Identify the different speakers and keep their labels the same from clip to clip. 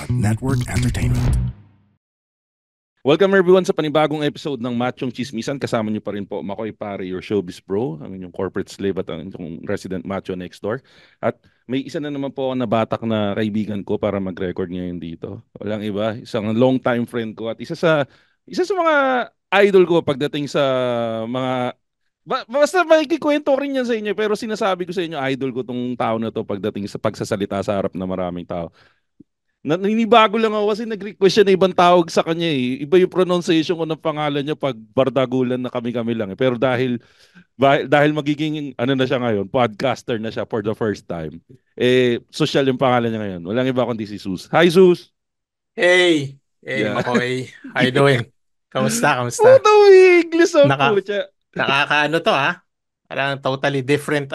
Speaker 1: Network Entertainment.
Speaker 2: Welcome everyone sa panibagong episode ng Machong Chismisan. Kasama niyo pa rin po Makoy Pare, your showbiz bro, ang inyong corporate slave at ang inyong resident macho next door. At may isa na naman po ako nabatak na kaibigan ko para mag-record ngayon dito. Walang iba, isang long time friend ko at isa sa mga idol ko pagdating sa mga basta makikikwento ko rin yan sa inyo, pero sinasabi ko sa inyo, idol ko tong tao na to pagdating sa pagsasalita sa harap ng maraming tao. Naninibago lang ako kasi nag-request siya na ibang tawag sa kanya eh. Iba yung pronunciation ko ng pangalan niya pag bardagulan na kami-kami lang eh. Pero dahil magiging ano na siya ngayon, podcaster na siya for the first time. Eh social yung pangalan niya ngayon. Walang iba kundi si Sus. Hi Sus.
Speaker 3: Hey,
Speaker 2: Yeah.
Speaker 3: Makoy. How you doing? Kamusta?
Speaker 2: Puta English ang pucha.
Speaker 3: Nakakaano to Parang totally different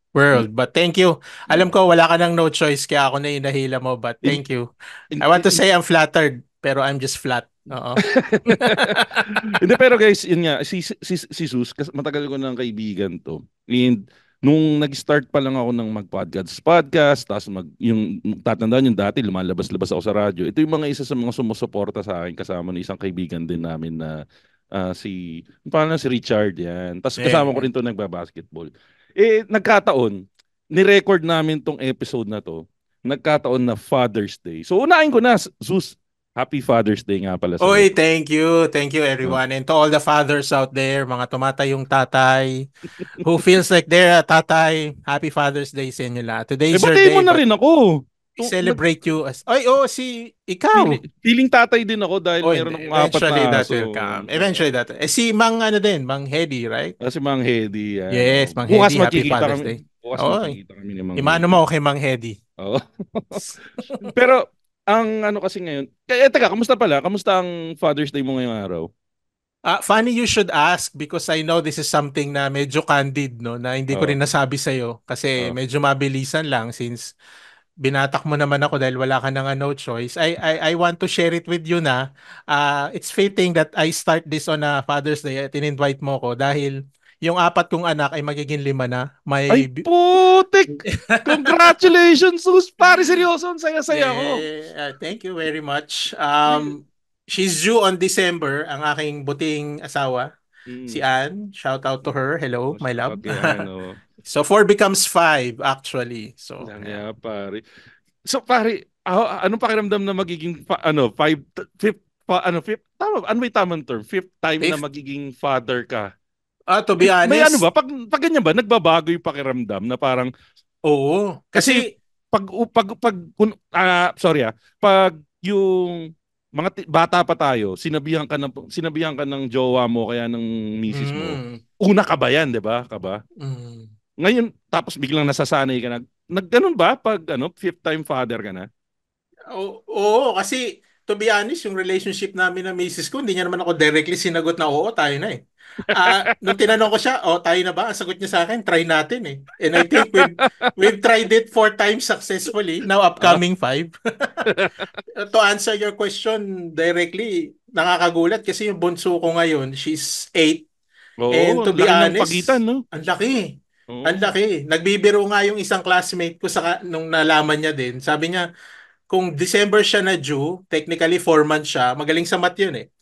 Speaker 3: world. But thank you. Alam ko wala ka nang no choice kaya ako na inahila mo, but thank you. I want to say I'm flattered, pero I'm just flat. Oo.
Speaker 2: Hindi, pero guys, yun nga, si Sus, matagal ko ng kaibigan to. And nung nag-start pa lang ako ng mag-podcast, tapos yung tatandaan yung dati, lumalabas-labas ako sa radyo. Ito yung mga isa sa mga sumusuporta sa akin kasama ng isang kaibigan din namin na si Richard yan. Tapos kasama ko rin to nagba-basketball. Eh, nagkataon, ni-record namin tong episode na to. Nagkataon na Father's Day. So, unahin ko na, Sus, Happy Father's Day nga pala sa
Speaker 3: Oy, thank you. Thank you everyone. And to all the fathers out there, mga tumatayong tatay, who feels like they're a tatay, Happy Father's Day sa inyo lahat. Today's your day.
Speaker 2: Mo na rin ako.
Speaker 3: Celebrate you as... ikaw.
Speaker 2: Feeling tatay din ako dahil meron akong apat na aso.
Speaker 3: Eventually that will come. Si Mang Mang Hedy, right?
Speaker 2: Si Mang Hedy.
Speaker 3: Yes, Mang Hedy. Happy Father's Day.
Speaker 2: Bukas makikita kami ni Mang
Speaker 3: Imano mo kay Mang Hedy.
Speaker 2: Oo. Pero, ang ano kasi ngayon... Teka, kamusta pala? Kamusta ang Father's Day mo ngayong araw?
Speaker 3: Funny you should ask because I know this is something na medyo candid, no? Na hindi ko rin nasabi sa'yo. Kasi medyo mabilisan lang since binatak mo naman ako dahil wala ka nang no choice. I want to share it with you na it's fitting that I start this on a Father's Day at in-invite mo ko dahil yung 4 kong anak ay magiging 5 na.
Speaker 2: Ay, putik! Congratulations, Sus! Pare, seryoso, ang saya-saya ko.
Speaker 3: Thank you very much. She's due on December, ang aking buting asawa, si Anne. Shout out to her. Hello, my love. So 4 becomes 5 actually. So
Speaker 2: pare. So pare, anong pakiramdam na magiging fifth tama, ano may tamang term? Fifth time na magiging father ka.
Speaker 3: To be honest.
Speaker 2: May ano ba? Pag ganyan ba, nagbabago yung pakiramdam na parang
Speaker 3: oo, kasi
Speaker 2: pag yung mga bata pa tayo, sinabihan ka ng jowa mo kaya ng misis mo. Una ka ba yan, 'di ba? Ngayon, tapos biglang nasasanay ka na. Nagganon ba pag fifth time father ka na?
Speaker 3: Oo, kasi to be honest, yung relationship namin ng misis ko, hindi niya naman ako directly sinagot na oo, tayo na eh. Nung tinanong ko siya, tayo na ba? Ang sagot niya sa akin, try natin eh. And I think we've tried it 4 times successfully. Now upcoming 5. To answer your question directly, nakakagulat kasi yung bunso ko ngayon, she's 8. And to be honest,
Speaker 2: pagitan, no?
Speaker 3: Ang laki. Ang laki. Nagbibiro nga yung isang classmate ko nung nalaman niya din. Sabi niya, kung December siya na due, technically 4 months siya, magaling sa math yun eh.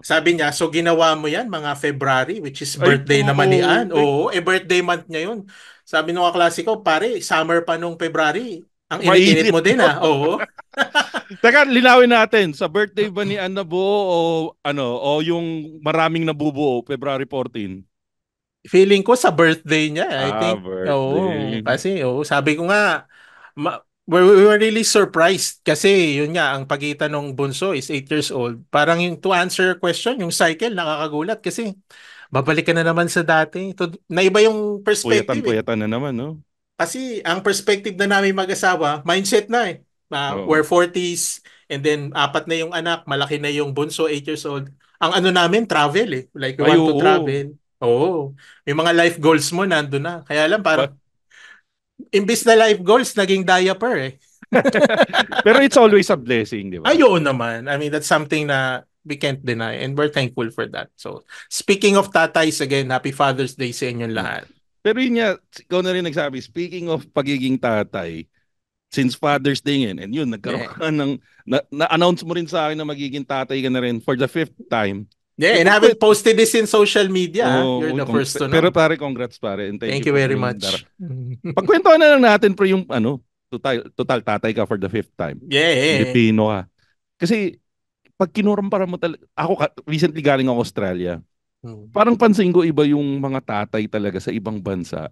Speaker 3: Sabi niya, so ginawa mo yan mga February, which is birthday naman ni Ann. Oo, birthday month niya yun. Sabi nung kaklase ko, pare, summer pa nung February. Ang init-init mo din Oo.
Speaker 2: Teka, linawin natin. Sa birthday ba ni Ann nabuo o yung maraming nabubuo, February 14?
Speaker 3: Feeling ko sa birthday niya, I think.
Speaker 2: Birthday.
Speaker 3: Kasi sabi ko nga, we were really surprised kasi yun nga, ang pagitan ng bunso is 8 years old. Parang to answer your question, yung cycle, nakakagulat kasi babalik ka na naman sa dati. Naiba yung perspective.
Speaker 2: Puyatan na naman, no?
Speaker 3: Kasi ang perspective na namin mag-asawa, mindset na eh. We're 40s and then 4 na yung anak, malaki na yung bunso, 8 years old. Ang namin, travel eh. Like we want to travel. Oo. May mga life goals mo nandun na. Kaya lang parang imbis na life goals, naging diaper eh.
Speaker 2: Pero it's always a blessing, di ba?
Speaker 3: Ayun naman. I mean, that's something na we can't deny and we're thankful for that. So, speaking of tatays again, Happy Father's Day sa inyong lahat.
Speaker 2: Pero yun nga, ikaw na rin nagsabi, speaking of pagiging tatay, since Father's Day ngayon, and yun, nagkaroon
Speaker 3: Yeah.
Speaker 2: ka na-announce mo rin sa akin na magiging tatay ka na rin for the 5th time.
Speaker 3: Yeah, and I haven't posted this in social media. You're the first to
Speaker 2: Pero
Speaker 3: know.
Speaker 2: pare, congrats pare, and thank
Speaker 3: Thank
Speaker 2: you
Speaker 3: you
Speaker 2: for
Speaker 3: very
Speaker 2: being
Speaker 3: much.
Speaker 2: Pagkwentuhan na lang natin pre yung total tatay ka for the 5th time.
Speaker 3: Yeah.
Speaker 2: Filipino ka. Kasi pag kinurumpara mo talaga, recently galing ako Australia. Parang pansin ko iba yung mga tatay talaga sa ibang bansa.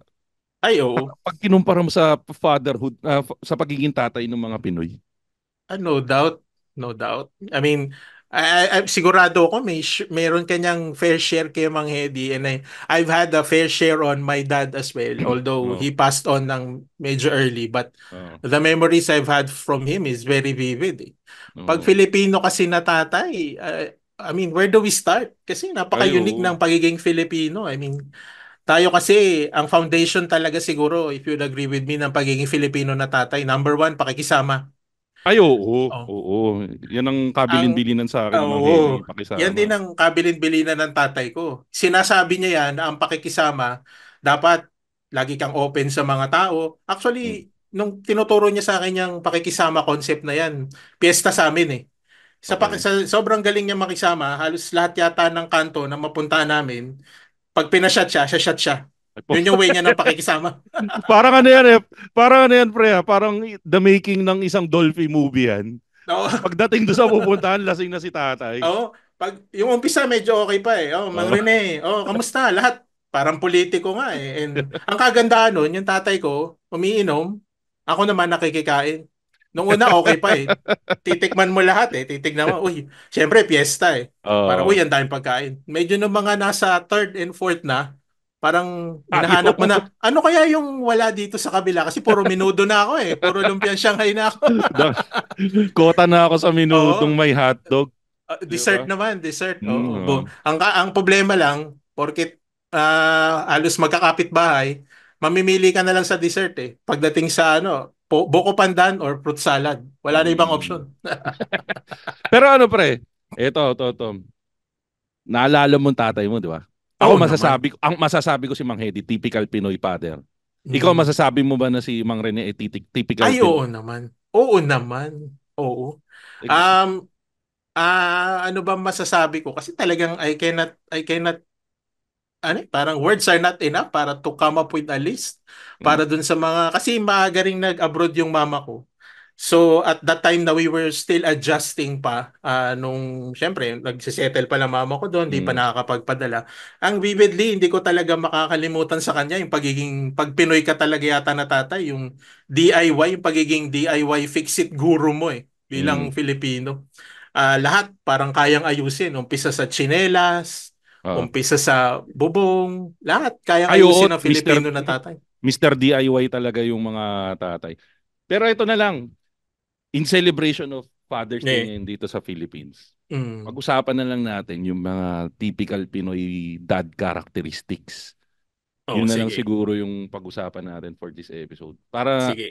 Speaker 3: Ay, oo.
Speaker 2: Pag kinumpara mo sa fatherhood, sa pagiging tatay ng mga Pinoy.
Speaker 3: No doubt. No doubt. I mean, sigurado ako meron kanyang fair share kay Mang Hedy, and I've had a fair share on my dad as well, although
Speaker 2: Oh,
Speaker 3: he passed on ng medyo early, but
Speaker 2: oh,
Speaker 3: the memories I've had from him is very vivid. Pag
Speaker 2: oh.
Speaker 3: Filipino kasi na tatay, I mean, where do we start? Kasi
Speaker 2: Ay,
Speaker 3: napaka-unique
Speaker 2: oo.
Speaker 3: ng pagiging Filipino. I mean, tayo kasi, ang foundation talaga siguro, if you'd agree with me, ng pagiging Filipino na tatay, number one, pakikisama.
Speaker 2: Ay, oo.
Speaker 3: Oh.
Speaker 2: Oo. Yan ang
Speaker 3: Ang
Speaker 2: kabilin-bilinan sa akin ni Mang Hedy,
Speaker 3: Oo. Yan din
Speaker 2: pakisama.
Speaker 3: ang kabilin-bilinan ng tatay ko. Sinasabi niya yan na ang pakikisama, dapat lagi kang open sa mga tao.
Speaker 2: Mm.
Speaker 3: Actually, nung tinuturo niya sa akin yung pakikisama concept na yan, piyesta sa amin eh.
Speaker 2: Okay.
Speaker 3: Sobrang galing niya makisama, halos lahat yata ng kanto na mapunta namin, pag pinashot siya, shot siya.
Speaker 2: Ay, po.
Speaker 3: Yun yung way niya ng pakikisama.
Speaker 2: Parang ano yan eh. Parang ano yan, pre. Parang the making ng isang Dolphy movie yan.
Speaker 3: Oo.
Speaker 2: Pagdating doon sa pupuntahan, lasing na si tatay.
Speaker 3: Oo. Pag yung umpisa medyo okay pa eh. Oh, Mang
Speaker 2: Oh.
Speaker 3: Rene. Oh, kamusta? Lahat parang politiko nga eh. And ang kagandahan nun, yung tatay ko, umiinom, ako naman nakikikain. Nung una okay pa eh. Titikman mo lahat eh. Titignan mo, uy, syempre piyesta eh. Parang uy, ang daming pagkain. Medyo nung mga nasa third and fourth na, parang hinahanap mo
Speaker 2: Ayaw.
Speaker 3: na, ano kaya yung wala dito sa kabila? Kasi puro minudo na ako eh. Puro lumpiang Shanghai na ako.
Speaker 2: Kota na ako sa minutong
Speaker 3: Oo.
Speaker 2: may hotdog. Di
Speaker 3: Dessert
Speaker 2: ba?
Speaker 3: naman, dessert. Oo.
Speaker 2: Oo.
Speaker 3: Ang problema lang, porket halos magkakapit-bahay, mamimili ka na lang sa dessert eh. Pagdating sa buko pandan or fruit salad. Wala na ibang
Speaker 2: Mm.
Speaker 3: option.
Speaker 2: Pero ano pre, ito. Naalala mo ang tatay mo, di ba? Ako
Speaker 3: Oo naman.
Speaker 2: ang masasabi ko si Mang Hedy, typical Pinoy father. Ikaw
Speaker 3: Mm.
Speaker 2: masasabi mo ba na si Mang Rene ay typical
Speaker 3: Ay, oo
Speaker 2: Pinoy?
Speaker 3: naman. Oo naman. Oo.
Speaker 2: Eh,
Speaker 3: Um, ano ba masasabi ko? Kasi talagang I cannot parang words are not enough para to come up with a list
Speaker 2: mm,
Speaker 3: para dun sa mga, kasi maaga ring nag-abroad yung mama ko. So at that time na we were still adjusting pa, nung syempre nagsisettle pa lang mama ko doon, di pa
Speaker 2: mm,
Speaker 3: nakakapagpadala. Ang vividly, hindi ko talaga makakalimutan sa kanya yung pagiging, pag Pinoy ka talaga yata na tatay, yung DIY, yung pagiging DIY fix-it guru mo bilang
Speaker 2: mm.
Speaker 3: Filipino. Lahat parang kayang ayusin, umpisa sa tsinelas,
Speaker 2: Oo.
Speaker 3: umpisa sa bubong, lahat kayang
Speaker 2: Ay, oo,
Speaker 3: ayusin ng Filipino na tatay.
Speaker 2: Mr. DIY talaga yung mga tatay. Pero ito na lang, in celebration of Father's Day
Speaker 3: Eh,
Speaker 2: ngayon dito sa Philippines,
Speaker 3: mm.
Speaker 2: pag-usapan na lang natin yung mga typical Pinoy dad characteristics.
Speaker 3: Oh,
Speaker 2: Yun na lang
Speaker 3: sige.
Speaker 2: siguro yung pag-usapan natin for this episode. Para
Speaker 3: Sige.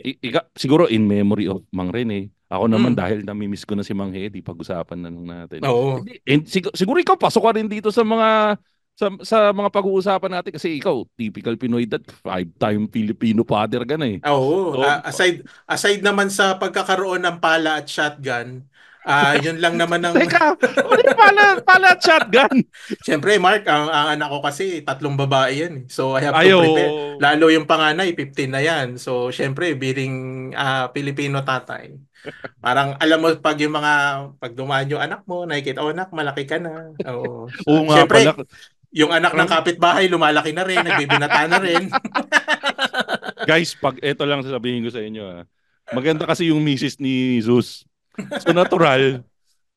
Speaker 2: siguro in memory of Mang Rene. Ako naman
Speaker 3: Mm.
Speaker 2: dahil namimiss ko na si Mang Hedy, pag-usapan na lang natin.
Speaker 3: Oo.
Speaker 2: Siguro ikaw pasok ka rin dito sa mga sa mga pag-uusapan natin kasi ikaw typical Pinoy dad, 5-time Filipino father ka na eh.
Speaker 3: Oo.
Speaker 2: So,
Speaker 3: Aside naman sa pagkakaroon ng pala at shotgun, yun lang naman ang
Speaker 2: teka, ano yung pala at shotgun?
Speaker 3: Siyempre, Mark, ang anak ko kasi tatlong babae yan. So, I have to
Speaker 2: Ayo.
Speaker 3: prepare. Lalo yung panganay, 15 na yan. So, siyempre, biring Filipino tatay. Parang alam mo pag dumaan yung anak mo, nakikita, oh anak, malaki ka na. Oo.
Speaker 2: Oo nga pala.
Speaker 3: Siyempre, yung anak ng kapitbahay, lumalaki na rin, nagbibinata na rin.
Speaker 2: Guys, pag ito lang sasabihin ko sa inyo maganda kasi yung misis ni Zeus. So natural,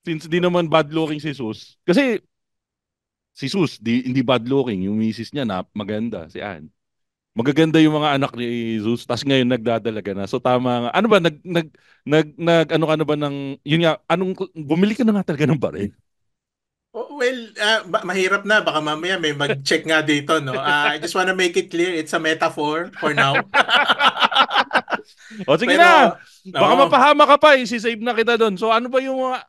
Speaker 2: since di naman bad looking si Zeus. Kasi si Zeus, hindi bad looking. Yung misis niya na maganda, si Anne. Magaganda yung mga anak ni Zeus. Tapos ngayon nagdadalaga na. So tama nga. Ano ba, ano ka na ba ng, yun nga, bumili ka na nga talaga ng baril.
Speaker 3: Oh, well, mahirap na. Baka mamaya may mag-check nga dito, no? I just wanna make it clear, it's a metaphor for now.
Speaker 2: O sige na.
Speaker 3: Pero,
Speaker 2: Baka
Speaker 3: no.
Speaker 2: mapahama ka pa, save na kita doon. So ano ba yung mga,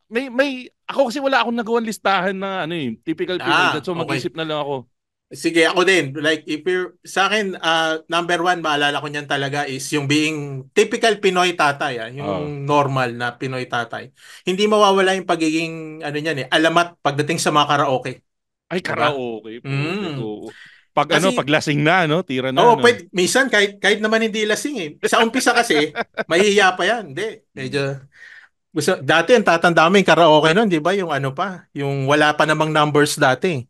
Speaker 2: ako kasi wala akong nagawang listahan na typical Pinoy dad. So
Speaker 3: Okay.
Speaker 2: mag-isip na lang ako.
Speaker 3: Sige, ako din. Like, if you're, sa akin, number one, maalala ko niyan talaga is yung being typical Pinoy tatay,
Speaker 2: Ah,
Speaker 3: yung normal na Pinoy tatay. Hindi mawawala yung pagiging, ano niyan alamat pagdating sa mga karaoke.
Speaker 2: ay,
Speaker 3: Diba?
Speaker 2: karaoke, putik,
Speaker 3: Mm.
Speaker 2: oo. Pag
Speaker 3: Kasi,
Speaker 2: lasing na, no? Tira na,
Speaker 3: oo,
Speaker 2: no?
Speaker 3: pwede, minsan, kahit naman hindi lasing eh. Sa umpisa kasi, mahihiya pa yan. Hindi,
Speaker 2: Mm.
Speaker 3: medyo, dati, ang tatanda mo yung karaoke nun, di ba? Yung ano pa, yung wala pa namang numbers dati.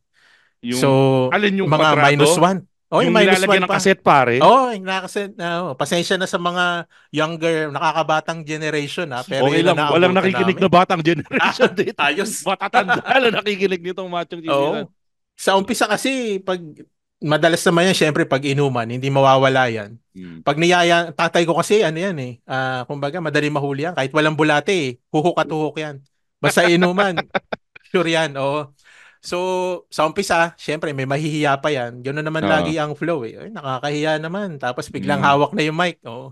Speaker 3: So,
Speaker 2: Yung, alin yung
Speaker 3: mga minus
Speaker 2: kwadrado?
Speaker 3: one. Oh, yung
Speaker 2: Yung
Speaker 3: minus one
Speaker 2: nilalagyan ng
Speaker 3: pa.
Speaker 2: kaset, pare?
Speaker 3: Oh, yung nakaset na. Oh, pasensya na sa mga younger, nakakabatang generation pero
Speaker 2: Okay
Speaker 3: yun ang
Speaker 2: lang, walang
Speaker 3: naabutan
Speaker 2: nakikinig na
Speaker 3: namin.
Speaker 2: batang generation
Speaker 3: Ah,
Speaker 2: dito.
Speaker 3: ayos.
Speaker 2: Matatanda na nakikinig nitong Machong Chismisan.
Speaker 3: Oo. Sa umpisa kasi, madalas naman yan, syempre, pag inuman, hindi mawawala yan.
Speaker 2: Hmm.
Speaker 3: Pag niyaya, tatay ko kasi, ano yan kumbaga, madali mahuli yan. Kahit walang bulate huhuk at huhuk yan. Basta inuman, sure yan, oo. So, sa umpisa, syempre may mahihiya pa yan. Ganoon naman
Speaker 2: Oo.
Speaker 3: lagi ang flow eh. Ay, nakakahiya naman. Tapos biglang
Speaker 2: Hmm.
Speaker 3: hawak na yung mic. Oh.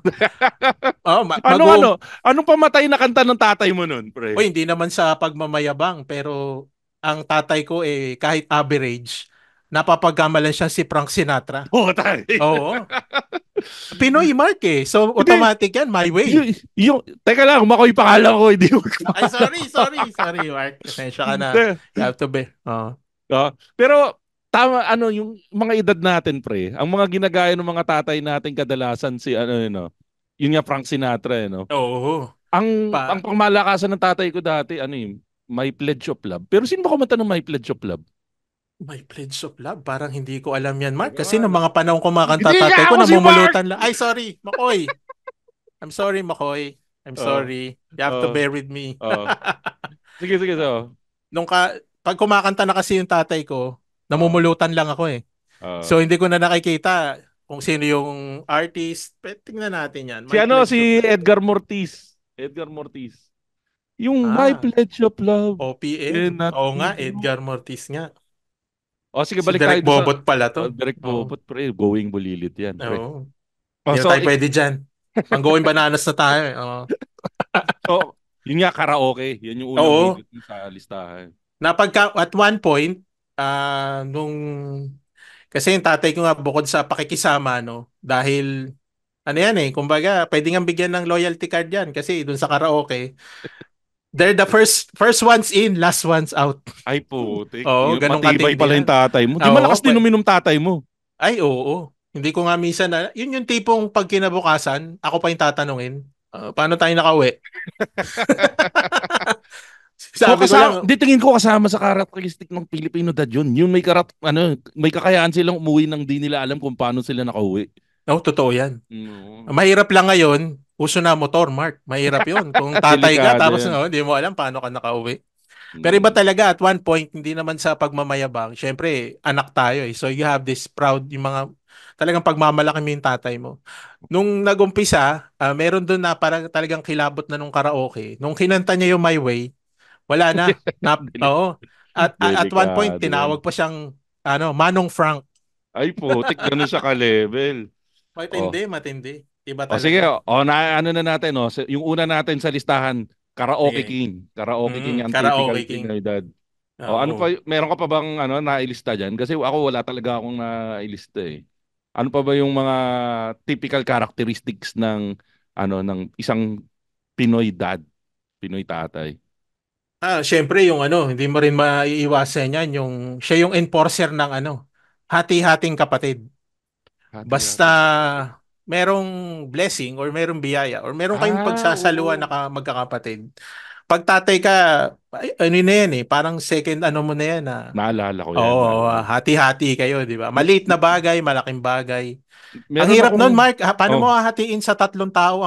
Speaker 3: Oh,
Speaker 2: Ano, anong pamatay na kanta ng tatay mo nun, pre?
Speaker 3: hindi naman sa pagmamayabang, pero ang tatay ko kahit average, napapagkamalan siya si Frank Sinatra.
Speaker 2: Puta.
Speaker 3: Oo. Pinoy Mark eh. So,
Speaker 2: Hindi,
Speaker 3: automatic yan, my way.
Speaker 2: teka lang, Makoy pangalan ko, hindi mo.
Speaker 3: Ay, sorry, Mark. Pasensya ka na. You have to be. Oh.
Speaker 2: Pero, tama, yung mga edad natin, pre, ang mga ginagaya ng mga tatay natin kadalasan si, yun nga Frank Sinatra, no?
Speaker 3: Oo.
Speaker 2: Ang pangmalakasan ng tatay ko dati, My Pledge of Love. Pero sino ba kumanta ng My Pledge of Love?
Speaker 3: My Pledge of Love? Parang hindi ko alam yan, Mark.
Speaker 2: Teka
Speaker 3: Kasi
Speaker 2: nga,
Speaker 3: nung mga panahon kumakanta
Speaker 2: hindi nga
Speaker 3: tatay ko,
Speaker 2: ako si Mark!
Speaker 3: namumulutan lang. Ay, sorry, Makoy. I'm sorry, Makoy. I'm
Speaker 2: Oo,
Speaker 3: sorry. You have to
Speaker 2: oo,
Speaker 3: bear with me.
Speaker 2: oo. Sige, sige, so.
Speaker 3: Pag kumakanta na kasi yung tatay ko,
Speaker 2: Oo,
Speaker 3: namumulutan lang ako eh.
Speaker 2: oo.
Speaker 3: So, hindi ko na nakikita kung sino yung artist. Tingnan natin yan.
Speaker 2: Si
Speaker 3: My Pledge of
Speaker 2: si
Speaker 3: Love.
Speaker 2: Edgar Mortiz. Edgar Mortiz. Yung My
Speaker 3: Ah,
Speaker 2: Pledge of Love
Speaker 3: OPM.
Speaker 2: cannot
Speaker 3: Oo nga,
Speaker 2: be
Speaker 3: Edgar
Speaker 2: broken.
Speaker 3: Mortiz nga.
Speaker 2: O sige,
Speaker 3: Si
Speaker 2: balik tayo
Speaker 3: Derek
Speaker 2: doon sa
Speaker 3: Bobot pala to.
Speaker 2: Direct
Speaker 3: Oo.
Speaker 2: Bobot, pre. Going bulilit yan, pre.
Speaker 3: Oo.
Speaker 2: O,
Speaker 3: Hindi na
Speaker 2: so,
Speaker 3: tayo pwede dyan. Pang-going bananas na tayo. Oo.
Speaker 2: so, yun nga, karaoke. Yan yung unang
Speaker 3: Oo.
Speaker 2: hirit mo sa listahan.
Speaker 3: At one point, kasi yung tatay ko nga bukod sa pakikisama, no, dahil, ano yan kumbaga, pwede nga bigyan ng loyalty card yan kasi dun sa karaoke, they're the first ones in, last ones out.
Speaker 2: Ay, putik.
Speaker 3: Oo,
Speaker 2: Yung
Speaker 3: ganun
Speaker 2: matibay
Speaker 3: katindi
Speaker 2: pala yung
Speaker 3: yan.
Speaker 2: tatay mo. Di
Speaker 3: Oo,
Speaker 2: malakas din uminom tatay mo.
Speaker 3: ay, oo. Hindi ko nga minsan, yun yung tipong pag kinabukasan, ako pa yung tatanungin, paano tayo nakauwi?
Speaker 2: So
Speaker 3: Sabi ko lang,
Speaker 2: di tingin ko kasama sa characteristic ng Filipino dad yun. Yung may kakayahan silang umuwi nang di nila alam kung paano sila nakauwi.
Speaker 3: totoo yan.
Speaker 2: No.
Speaker 3: Mahirap lang ngayon, uso na motor, Mark. Mahirap yun. Kung tatay ka,
Speaker 2: Delikado
Speaker 3: tapos
Speaker 2: yan.
Speaker 3: hindi mo alam paano ka nakauwi. Pero iba
Speaker 2: Mm.
Speaker 3: talaga, at one point, hindi naman sa pagmamayabang. Siyempre, anak tayo So you have this proud, yung mga talagang pagmamalaki mo yung tatay mo. Nung nagumpisa, meron doon na parang talagang kilabot na nung karaoke. Nung kinanta niya yung My Way, wala na.
Speaker 2: Deli-
Speaker 3: Oo. At one point,
Speaker 2: Delikado yan.
Speaker 3: tinawag pa siyang Manong Frank.
Speaker 2: Ay, putik, ganun siya ka-level. Oh.
Speaker 3: Matindi. Iba
Speaker 2: O sige,
Speaker 3: talaga.
Speaker 2: na natin, yung una natin sa listahan, Karaoke
Speaker 3: Sige.
Speaker 2: King. Karaoke King ang typical
Speaker 3: Karaoke King.
Speaker 2: Pinoy dad. O ano pa,
Speaker 3: Oo.
Speaker 2: meron ka pa bang nailista diyan? Kasi ako wala talaga akong nailista eh. Ano pa ba yung mga typical characteristics ng isang Pinoy dad, Pinoy tatay?
Speaker 3: Syempre yung hindi mo rin maiiwasan yan, siya yung enforcer ng hati-hating kapatid. Basta
Speaker 2: Hati-hati kapatid.
Speaker 3: merong blessing or merong biyaya or meron kayong pagsasaluhan
Speaker 2: Oo.
Speaker 3: magkakapatid. Pag tatay ka, ano na yan parang second mo na yan
Speaker 2: Naalala ko yan,
Speaker 3: Oo,
Speaker 2: naalala.
Speaker 3: hati-hati kayo, di ba? Maliit na bagay, malaking bagay. Ang
Speaker 2: Meron
Speaker 3: hirap
Speaker 2: akong
Speaker 3: nun, Mark. Paano
Speaker 2: oh,
Speaker 3: mo hahatiin sa 3 tao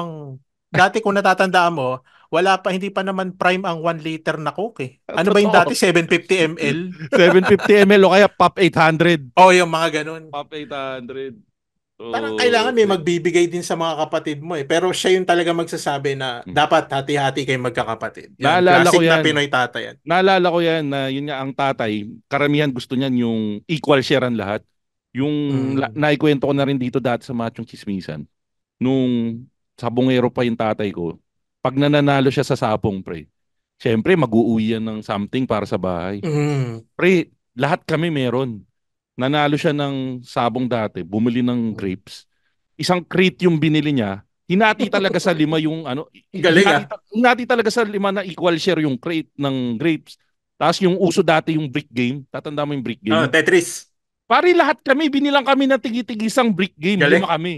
Speaker 3: Dati kung natatandaan mo, hindi pa naman prime ang 1 liter na Coke Ano ba yung dati?
Speaker 2: totoo.
Speaker 3: 750 ml?
Speaker 2: 750 ml o kaya Pop 800.
Speaker 3: Oh, yung mga ganun.
Speaker 2: Pop 800.
Speaker 3: Parang
Speaker 2: Oh,
Speaker 3: kailangan may magbibigay din sa mga kapatid mo Pero siya yung talaga magsasabi na dapat hati-hati kayong magkakapatid. Yan,
Speaker 2: Naalala ko
Speaker 3: classic na
Speaker 2: yan.
Speaker 3: Pinoy tata yan.
Speaker 2: Naalala ko yan na yun nga ang tatay, karamihan gusto niyan yung equal share ang lahat. Yung
Speaker 3: Mm.
Speaker 2: naikwento ko na rin dito dati sa Machong Chismisan. Nung sabongero pa yung tatay ko, pag nananalo siya sa sapong, pre, syempre mag-uuwi yan ng something para sa bahay.
Speaker 3: Mm.
Speaker 2: Pre, lahat kami meron. nanalo siya ng sabong dati, bumili ng grapes. Isang crate yung binili niya. Hinati talaga sa lima yung ano,
Speaker 3: Galing ah.
Speaker 2: hinati talaga sa lima na equal share yung crate ng grapes. Tapos yung uso dati yung brick game. Tatanda mo yung brick game?
Speaker 3: Tetris.
Speaker 2: Pare lahat kami, binilang kami ng tigi-tigisang brick game.
Speaker 3: Galing.
Speaker 2: 5 kami.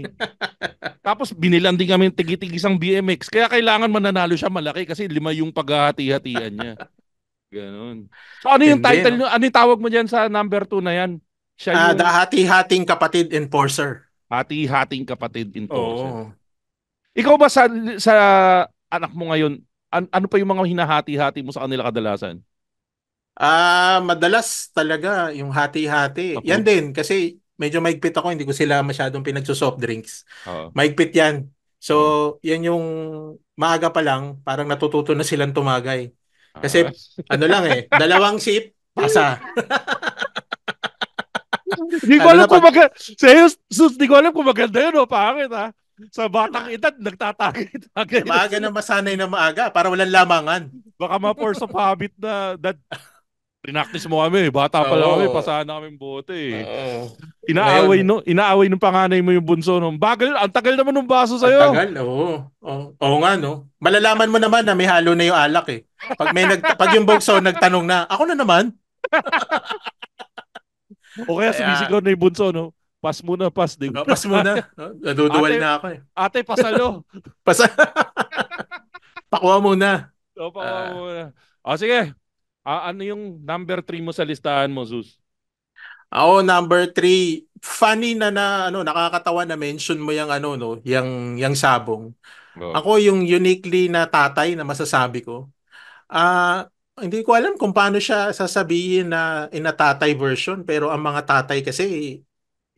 Speaker 2: Tapos binilan din kami ng tigi-tigisang BMX. Kaya kailangan mananalo siya malaki kasi 5 yung paghahati-hatian niya. Ganon. So ano yung
Speaker 3: Hindi,
Speaker 2: title
Speaker 3: no?
Speaker 2: nyo? Ano yung tawag mo dyan sa number 2 na yan? Siya
Speaker 3: The
Speaker 2: yung
Speaker 3: hati-hating kapatid enforcer.
Speaker 2: hati-hating kapatid enforcer.
Speaker 3: Oo.
Speaker 2: Ikaw ba sa anak mo ngayon, ano pa yung mga hinahati-hati mo sa kanila kadalasan?
Speaker 3: Madalas talaga yung hati-hati. Yan
Speaker 2: Ako?
Speaker 3: din kasi medyo maigpit ako, hindi ko sila masyadong pinagso-soft drinks.
Speaker 2: Oo.
Speaker 3: Maigpit yan. So,
Speaker 2: Oo.
Speaker 3: yan yung maaga pa lang, parang natututo na silang tumagay.
Speaker 2: Ah.
Speaker 3: Kasi ano lang dalawang sip, pasa.
Speaker 2: Di ko
Speaker 3: Ano
Speaker 2: alam
Speaker 3: na
Speaker 2: kung
Speaker 3: pag
Speaker 2: di ko alam kung maganda yun o pangit ha. Sa batang edad, nagtatagay-tagay na
Speaker 3: maaga
Speaker 2: sila.
Speaker 3: na masanay na maaga para walang lamangan.
Speaker 2: Baka ma-force of habit na, dad, prinactice mo kami. Bata pa lang kami,
Speaker 3: Oo.
Speaker 2: pasahan na kami bote eh.
Speaker 3: Oo. Ngayon,
Speaker 2: Inaaway ng panganay mo yung bunso. No? Bagal, ang tagal naman ng baso
Speaker 3: ang
Speaker 2: sa'yo.
Speaker 3: tagal. Oo. Oo nga, no? Malalaman mo naman na may halo na yung alak eh. Pag yung bugso nagtanong na, ako na naman.
Speaker 2: O kaya
Speaker 3: Kaya,
Speaker 2: sumisigaw na yung bunso, no? Pass muna, pass. Di ko
Speaker 3: pas muna. No? Naduduwal
Speaker 2: ate,
Speaker 3: na ako eh.
Speaker 2: ate, pasalo.
Speaker 3: Pas Pakuha muna.
Speaker 2: O, pa
Speaker 3: Ah,
Speaker 2: muna. O, sige. Ano yung number 3 mo sa listahan mo, Zeus?
Speaker 3: Ako number 3, funny na ano, nakakatawa na mention mo yung ano no, yung sabong.
Speaker 2: Oh.
Speaker 3: Ako yung uniquely na tatay na masasabi ko. Hindi ko alam kung paano siya sasabihin na in a tatay version, pero ang mga tatay kasi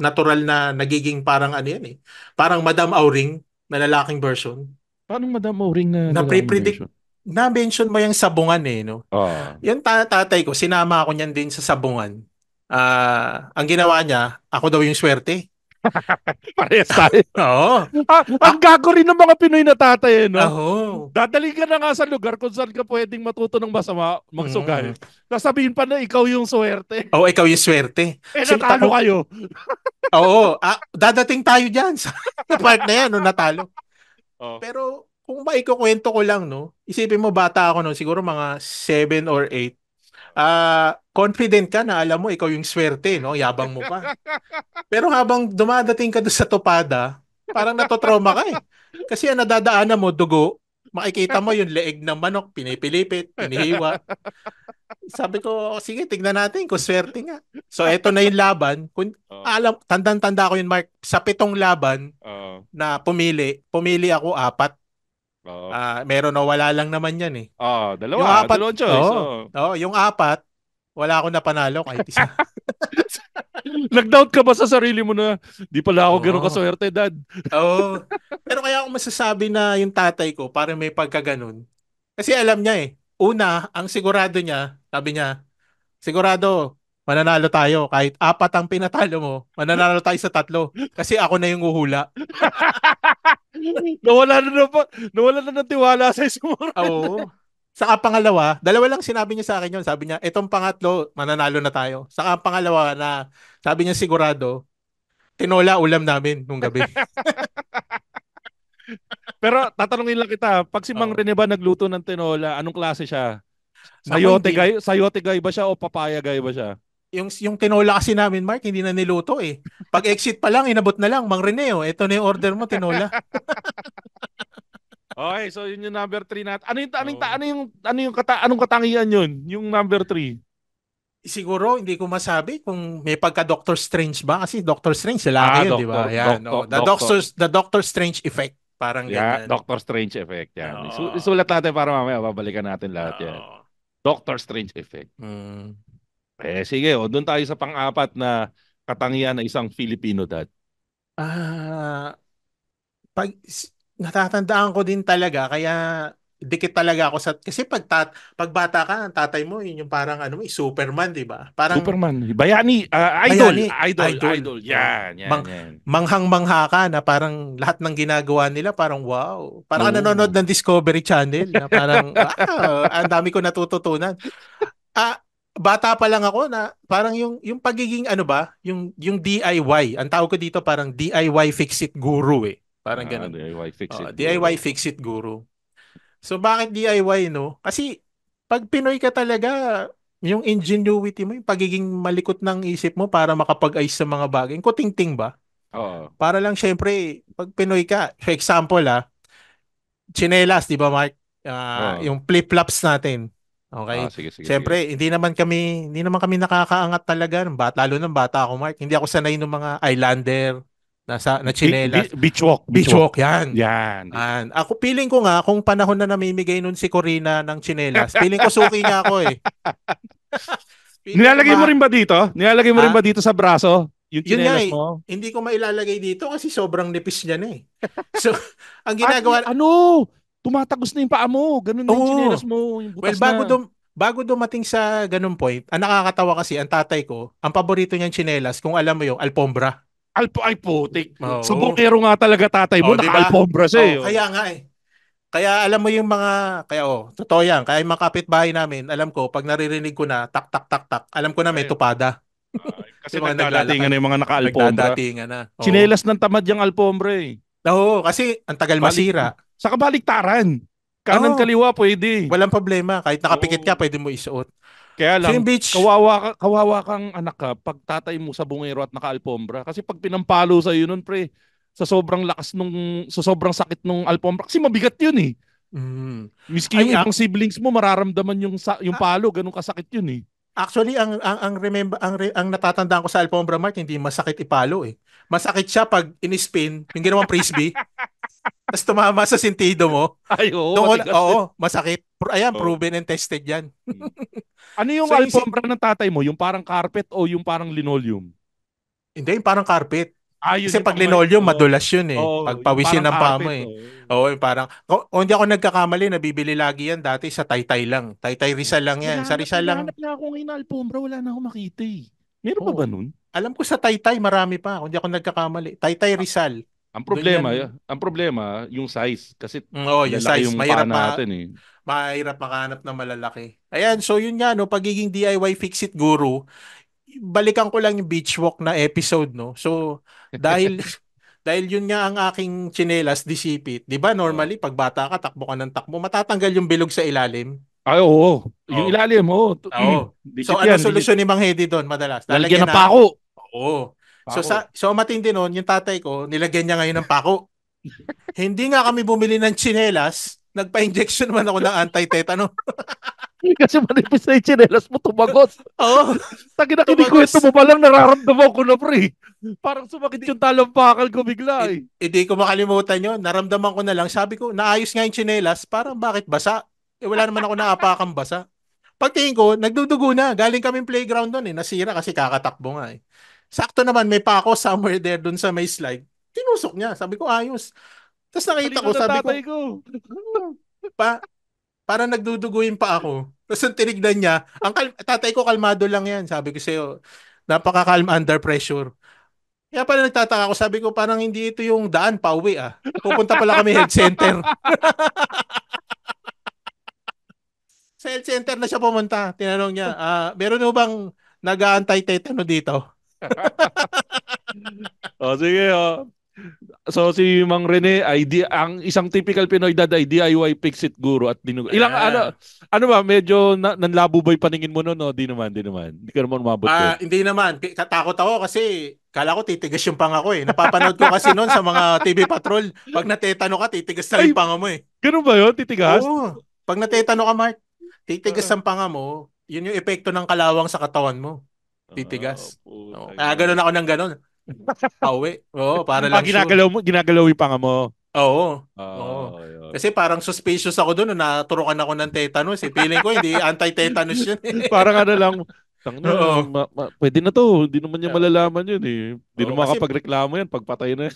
Speaker 3: natural na nagiging parang ano yan eh. Parang Madam Auring na lalaking version.
Speaker 2: Paano Madam Auring na
Speaker 3: Na
Speaker 2: lalaking
Speaker 3: pre-predict
Speaker 2: version?
Speaker 3: na mention mo yung sabungan eh no.
Speaker 2: Ah.
Speaker 3: Yung tatay ko, sinama ako niyan din sa sabungan. Ang ginawa niya, ako daw yung swerte.
Speaker 2: Parehas tayo.
Speaker 3: Oo.
Speaker 2: Ang gago rin ng mga Pinoy na tatay, eh, no?
Speaker 3: Oo.
Speaker 2: Dadali ka na nga sa lugar kung saan ka pwedeng matuto ng masama, magsugal.
Speaker 3: Mm.
Speaker 2: Sasabihin pa na ikaw yung swerte.
Speaker 3: Oo, ikaw yung swerte.
Speaker 2: Eh, natalo kayo.
Speaker 3: Oo, dadating tayo diyan sa part na yan, no, natalo.
Speaker 2: Oh.
Speaker 3: Pero kung maikukwento ko lang, no, isipin mo bata ako no, siguro mga 7 or 8. Confident ka na alam mo ikaw yung swerte, no? Yabang mo pa. Pero habang dumadating ka doon sa topada, parang natotrauma ka eh. Kasi ang nadadaanan mo, dugo, makikita mo yung leeg ng manok, pinipilipit, pinihiwa. Sabi ko, sige, tignan natin kung swerte nga. So, eto na yung laban. Kung,
Speaker 2: Oh.
Speaker 3: tandang-tanda ko yun, Mark. Sa 7 laban
Speaker 2: Oh.
Speaker 3: na pumili ako 4.
Speaker 2: Oh.
Speaker 3: Meron o wala lang naman yan eh.
Speaker 2: Oh,
Speaker 3: Yung 4,
Speaker 2: dalawang choice.
Speaker 3: yung 4, wala ako napanalo kahit isa.
Speaker 2: Nag-doubt ka ba sa sarili mo na di pala ako gano'n
Speaker 3: Oo.
Speaker 2: kaswerte, dad?
Speaker 3: Oo. Pero kaya ako masasabi na yung tatay ko, parang may pagkaganon. Kasi alam niya eh. Una, ang sigurado niya, sabi niya, sigurado, mananalo tayo. Kahit 4 ang pinatalo mo, mananalo tayo sa 3. Kasi ako na yung uhula.
Speaker 2: Nawala na ng tiwala sa isang mga
Speaker 3: Oo. Saka pangalawa, dalawa lang sinabi niya sa akin yun. Sabi niya, etong pangatlo, mananalo na tayo. Saka ang pangalawa na, sabi niya sigurado, tinola ulam namin nung gabi.
Speaker 2: Pero tatanungin lang kita, pag si Mang
Speaker 3: Oo.
Speaker 2: Rene ba nagluto ng tinola, anong klase siya?
Speaker 3: Naku, hindi.
Speaker 2: Sayote guy ba siya o papaya guy ba siya?
Speaker 3: Yung tinola kasi namin, Mark, hindi na niluto eh. Pag exit pa lang, inabot na lang. Mang Rene, ito na yung order mo, tinola.
Speaker 2: Okay, so yun yung number 3 natin.
Speaker 3: Oo.
Speaker 2: Anong katangian yun? Yung number 3.
Speaker 3: Siguro, hindi ko masabi kung may pagka Doctor Strange ba. Kasi Doctor Strange, lalaki yun, di ba? Yan,
Speaker 2: Doctor,
Speaker 3: The Doctor Strange effect. Parang
Speaker 2: yeah,
Speaker 3: ganyan.
Speaker 2: Doctor Strange effect yan.
Speaker 3: Oo.
Speaker 2: Isulat natin para mamaya babalikan natin lahat yan.
Speaker 3: Oo.
Speaker 2: Doctor Strange effect.
Speaker 3: Mm.
Speaker 2: Sige, doon tayo sa pang-apat na katangian ng isang Filipino dad.
Speaker 3: Ah, natatandaan ko din talaga, kaya dikit talaga ako sa, kasi pag bata ka, ang tatay mo, yun yung parang ano, Superman, di ba? Parang
Speaker 2: Superman, bayani, idol,
Speaker 3: bayani, idol.
Speaker 2: idol.
Speaker 3: Oh.
Speaker 2: Yan.
Speaker 3: Manghang-mangha ka na parang lahat ng ginagawa nila parang wow. Parang ka nanonood
Speaker 2: Oo.
Speaker 3: ng Discovery Channel na parang wow, ang dami ko natututunan. Ah, bata pa lang ako na parang yung pagiging ano ba, yung DIY. Ang tawag ko dito parang DIY fix-it guru eh. Parang ganun.
Speaker 2: DIY fix-it
Speaker 3: DIY
Speaker 2: guru.
Speaker 3: fix-it guru. So bakit DIY no? Kasi pag Pinoy ka talaga, yung ingenuity mo, yung pagiging malikot ng isip mo para makapag-ayos sa mga bagay. Kutingting ba?
Speaker 2: Oo.
Speaker 3: Para lang syempre, pag Pinoy ka, for example tsinelas, di ba Mark?
Speaker 2: Oo.
Speaker 3: Yung flip-flops natin. Okay?
Speaker 2: Sige, sige, sige.
Speaker 3: Siyempre, hindi naman kami nakakaangat talaga ng bata, lalo ng bata ako, Mark. Hindi ako sanay ng mga Islander na tsinelas.
Speaker 2: Beach walk.
Speaker 3: Beach walk, yan.
Speaker 2: Yan.
Speaker 3: Ako, feeling ko nga, kung panahon na namimigay nun si Corina ng tsinelas, feeling ko suki niya ako eh.
Speaker 2: Nilalagay mo rin ba dito? Nilalagay mo rin ba dito sa braso? Yung
Speaker 3: Yun nga
Speaker 2: tsinelas
Speaker 3: eh,
Speaker 2: mo?
Speaker 3: hindi ko mailalagay dito kasi sobrang nipis niya na eh. So, ang ginagawa...
Speaker 2: Tumatagos na yung paa mo. Ganun na yung tsinelas mo. Yung butas
Speaker 3: bago dumating sa ganun point, ang nakakatawa kasi, ang tatay ko, ang paborito niyang tsinelas, kung alam mo yung alpombra.
Speaker 2: Ay, putik.
Speaker 3: Oo.
Speaker 2: Subokero nga talaga tatay mo.
Speaker 3: Diba?
Speaker 2: Naka-alpombra siya eh.
Speaker 3: Kaya nga eh. Kaya alam mo yung totoo yan. Kaya yung mga kapitbahay namin, alam ko, pag naririnig ko na, tak, tak, tak, tak, alam ko na may tupada.
Speaker 2: Kasi
Speaker 3: Yung mga
Speaker 2: nagdadatingan na yung mga naka-alpombra.
Speaker 3: Nagdadatingan na.
Speaker 2: Tsinelas ng tamad yung alpombra eh.
Speaker 3: Oo, kasi ang tagal masira.
Speaker 2: Sa kabaliktaran. Kanan kaliwa pwede.
Speaker 3: Walang problema. Kahit nakapikit ka, pwede mo isuot.
Speaker 2: Kaya lang,
Speaker 3: So yung beach,
Speaker 2: kawawa kang anak ka pag tatay mo sa bungero at naka-alpombra. Kasi pag pinampalo sa iyo nun, pre, sa sobrang sakit nung alpombra. Kasi mabigat yun eh. Miski yung ibang siblings mo, mararamdaman yung palo. Ganun kasakit yun eh.
Speaker 3: Actually, ang natatandaan ko sa alpombra, Mark, hindi masakit ipalo eh. Masakit siya pag in-spin, yung ginawang frisbee, tapos tumama sa sentido mo.
Speaker 2: Ay, oo.
Speaker 3: Masakit. Ayan, proven and tested yan.
Speaker 2: Ano yung alpombra ng tatay mo? Yung parang carpet o yung parang linoleum?
Speaker 3: Hindi, yung parang carpet.
Speaker 2: Yun
Speaker 3: Kasi pag linoleum, madulas yun eh. Pag pawisin ng paa mo eh. Yung parang, kung hindi ako nagkakamali, nabibili lagi yan dati sa Taytay lang. Taytay Rizal lang yan. Sa Rizal lang.
Speaker 2: Hanap na ako ngayon na alpombra, wala na ako makita eh. Meron pa ba nun?
Speaker 3: Alam ko sa Taytay, marami pa. Kung hindi ako nagkakamali. Taytay Rizal.
Speaker 2: Ang problema, yung size. Kasi
Speaker 3: yung size.
Speaker 2: yung paa natin eh.
Speaker 3: Mahirap makahanap ng malalaki. Ayan, so yun nga, no, pagiging DIY fix-it guru, balikan ko lang yung beach walk na episode, no? So, dahil yun nga ang aking tsinelas, disipit. Di ba normally, pag bata ka, takbo ka ng takbo, matatanggal yung bilog sa ilalim.
Speaker 2: Ay, oo. Yung ilalim, oo.
Speaker 3: So, ano solusyon ni Mang Hedy doon, madalas?
Speaker 2: Lalagyan ng pako.
Speaker 3: Oo. So matindi noon, yung tatay ko, nilagyan niya ngayon ng pako. Hindi nga kami bumili ng tsinelas, nagpa-injection man ako ng anti-tetano.
Speaker 2: Kasi manipis na yung tsinelas mo, tumagos.
Speaker 3: Oo.
Speaker 2: Tagina, kinikwento mo pa lang, nararamdaman ko na, pre. Parang sumakit yung talampakal ko bigla eh.
Speaker 3: Hindi ko makalimutan yun. Naramdaman ko na lang. Sabi ko, naayos nga yung tsinelas, parang bakit basa? Wala naman ako naapakang basa. Pagtingin ko, nagdudugo na. Galing kaming playground doon eh. Nasira kasi kakatakbo nga eh. Sakto naman, may pako somewhere there doon sa may slide. Tinusok niya. Sabi ko, ayos. Tapos nakita ko, sabi ko, parang nagduduguin pa ako. Tapos ang tinignan niya, tatay ko kalmado lang yan. Sabi ko sa'yo, napaka-calm under pressure. Kaya pala nagtataka ako, sabi ko, parang hindi ito yung daan pa uwi ah. Pupunta pala kami health center. Sa health center na siya pumunta. Tinanong niya, meron mo bang nag-aantay-tetano dito?
Speaker 2: Sige. So si Mang Rene ay ang isang typical Pinoy dad ay DIY fix-it guru at dinugo. Ilang ano ba medyo nanlabo ba 'yung paningin mo noon no? Di naman. Hindi ka naman umabot doon.
Speaker 3: Hindi naman. Katakot ako kasi kala ko titigas yung panga ko eh. Napapanood ko kasi noon sa mga TV Patrol. Pag natetano ka, titigas na yung panga mo eh.
Speaker 2: Ganun ba 'yun? Titigas?
Speaker 3: Oo. Pag natetano ka, Mark, titigas ang panga mo. Yun yung epekto ng kalawang sa katawan mo. Titigas. Kaya ganun ako ng ganun. Pauwi. Oo, para lang
Speaker 2: ginagalaw yung panga mo.
Speaker 3: Oo. Kasi parang suspicious ako doon nung naturukan ako ng tetanus. Feeling ko hindi anti-tetanus yun.
Speaker 2: Parang lang. Pwede na to. Hindi naman niya malalaman yun eh. Hindi naman makapagreklamo yan. Pagpatay na.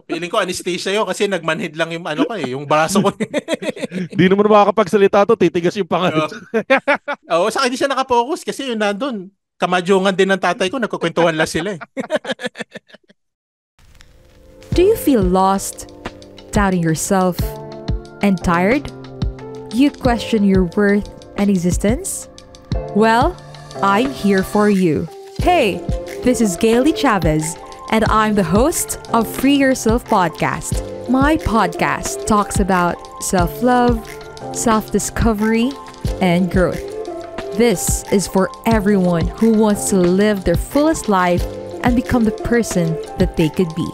Speaker 3: Feeling ko anesthesia yun kasi nagmanhid lang yung yung braso ko.
Speaker 2: Hindi naman makakapagsalita to. Titigas yung panga.
Speaker 3: Oo, saka hindi siya nakapokus kasi yun nandun. Kamadyongan din ng tatay ko, nagkukwentuhan lang sila eh.
Speaker 4: Do you feel lost, doubting yourself, and tired? You question your worth and existence? Well, I'm here for you. Hey, this is Gailey Chavez, and I'm the host of Free Yourself Podcast. My podcast talks about self-love, self-discovery, and growth. This is for everyone who wants to live their fullest life and become the person that they could be.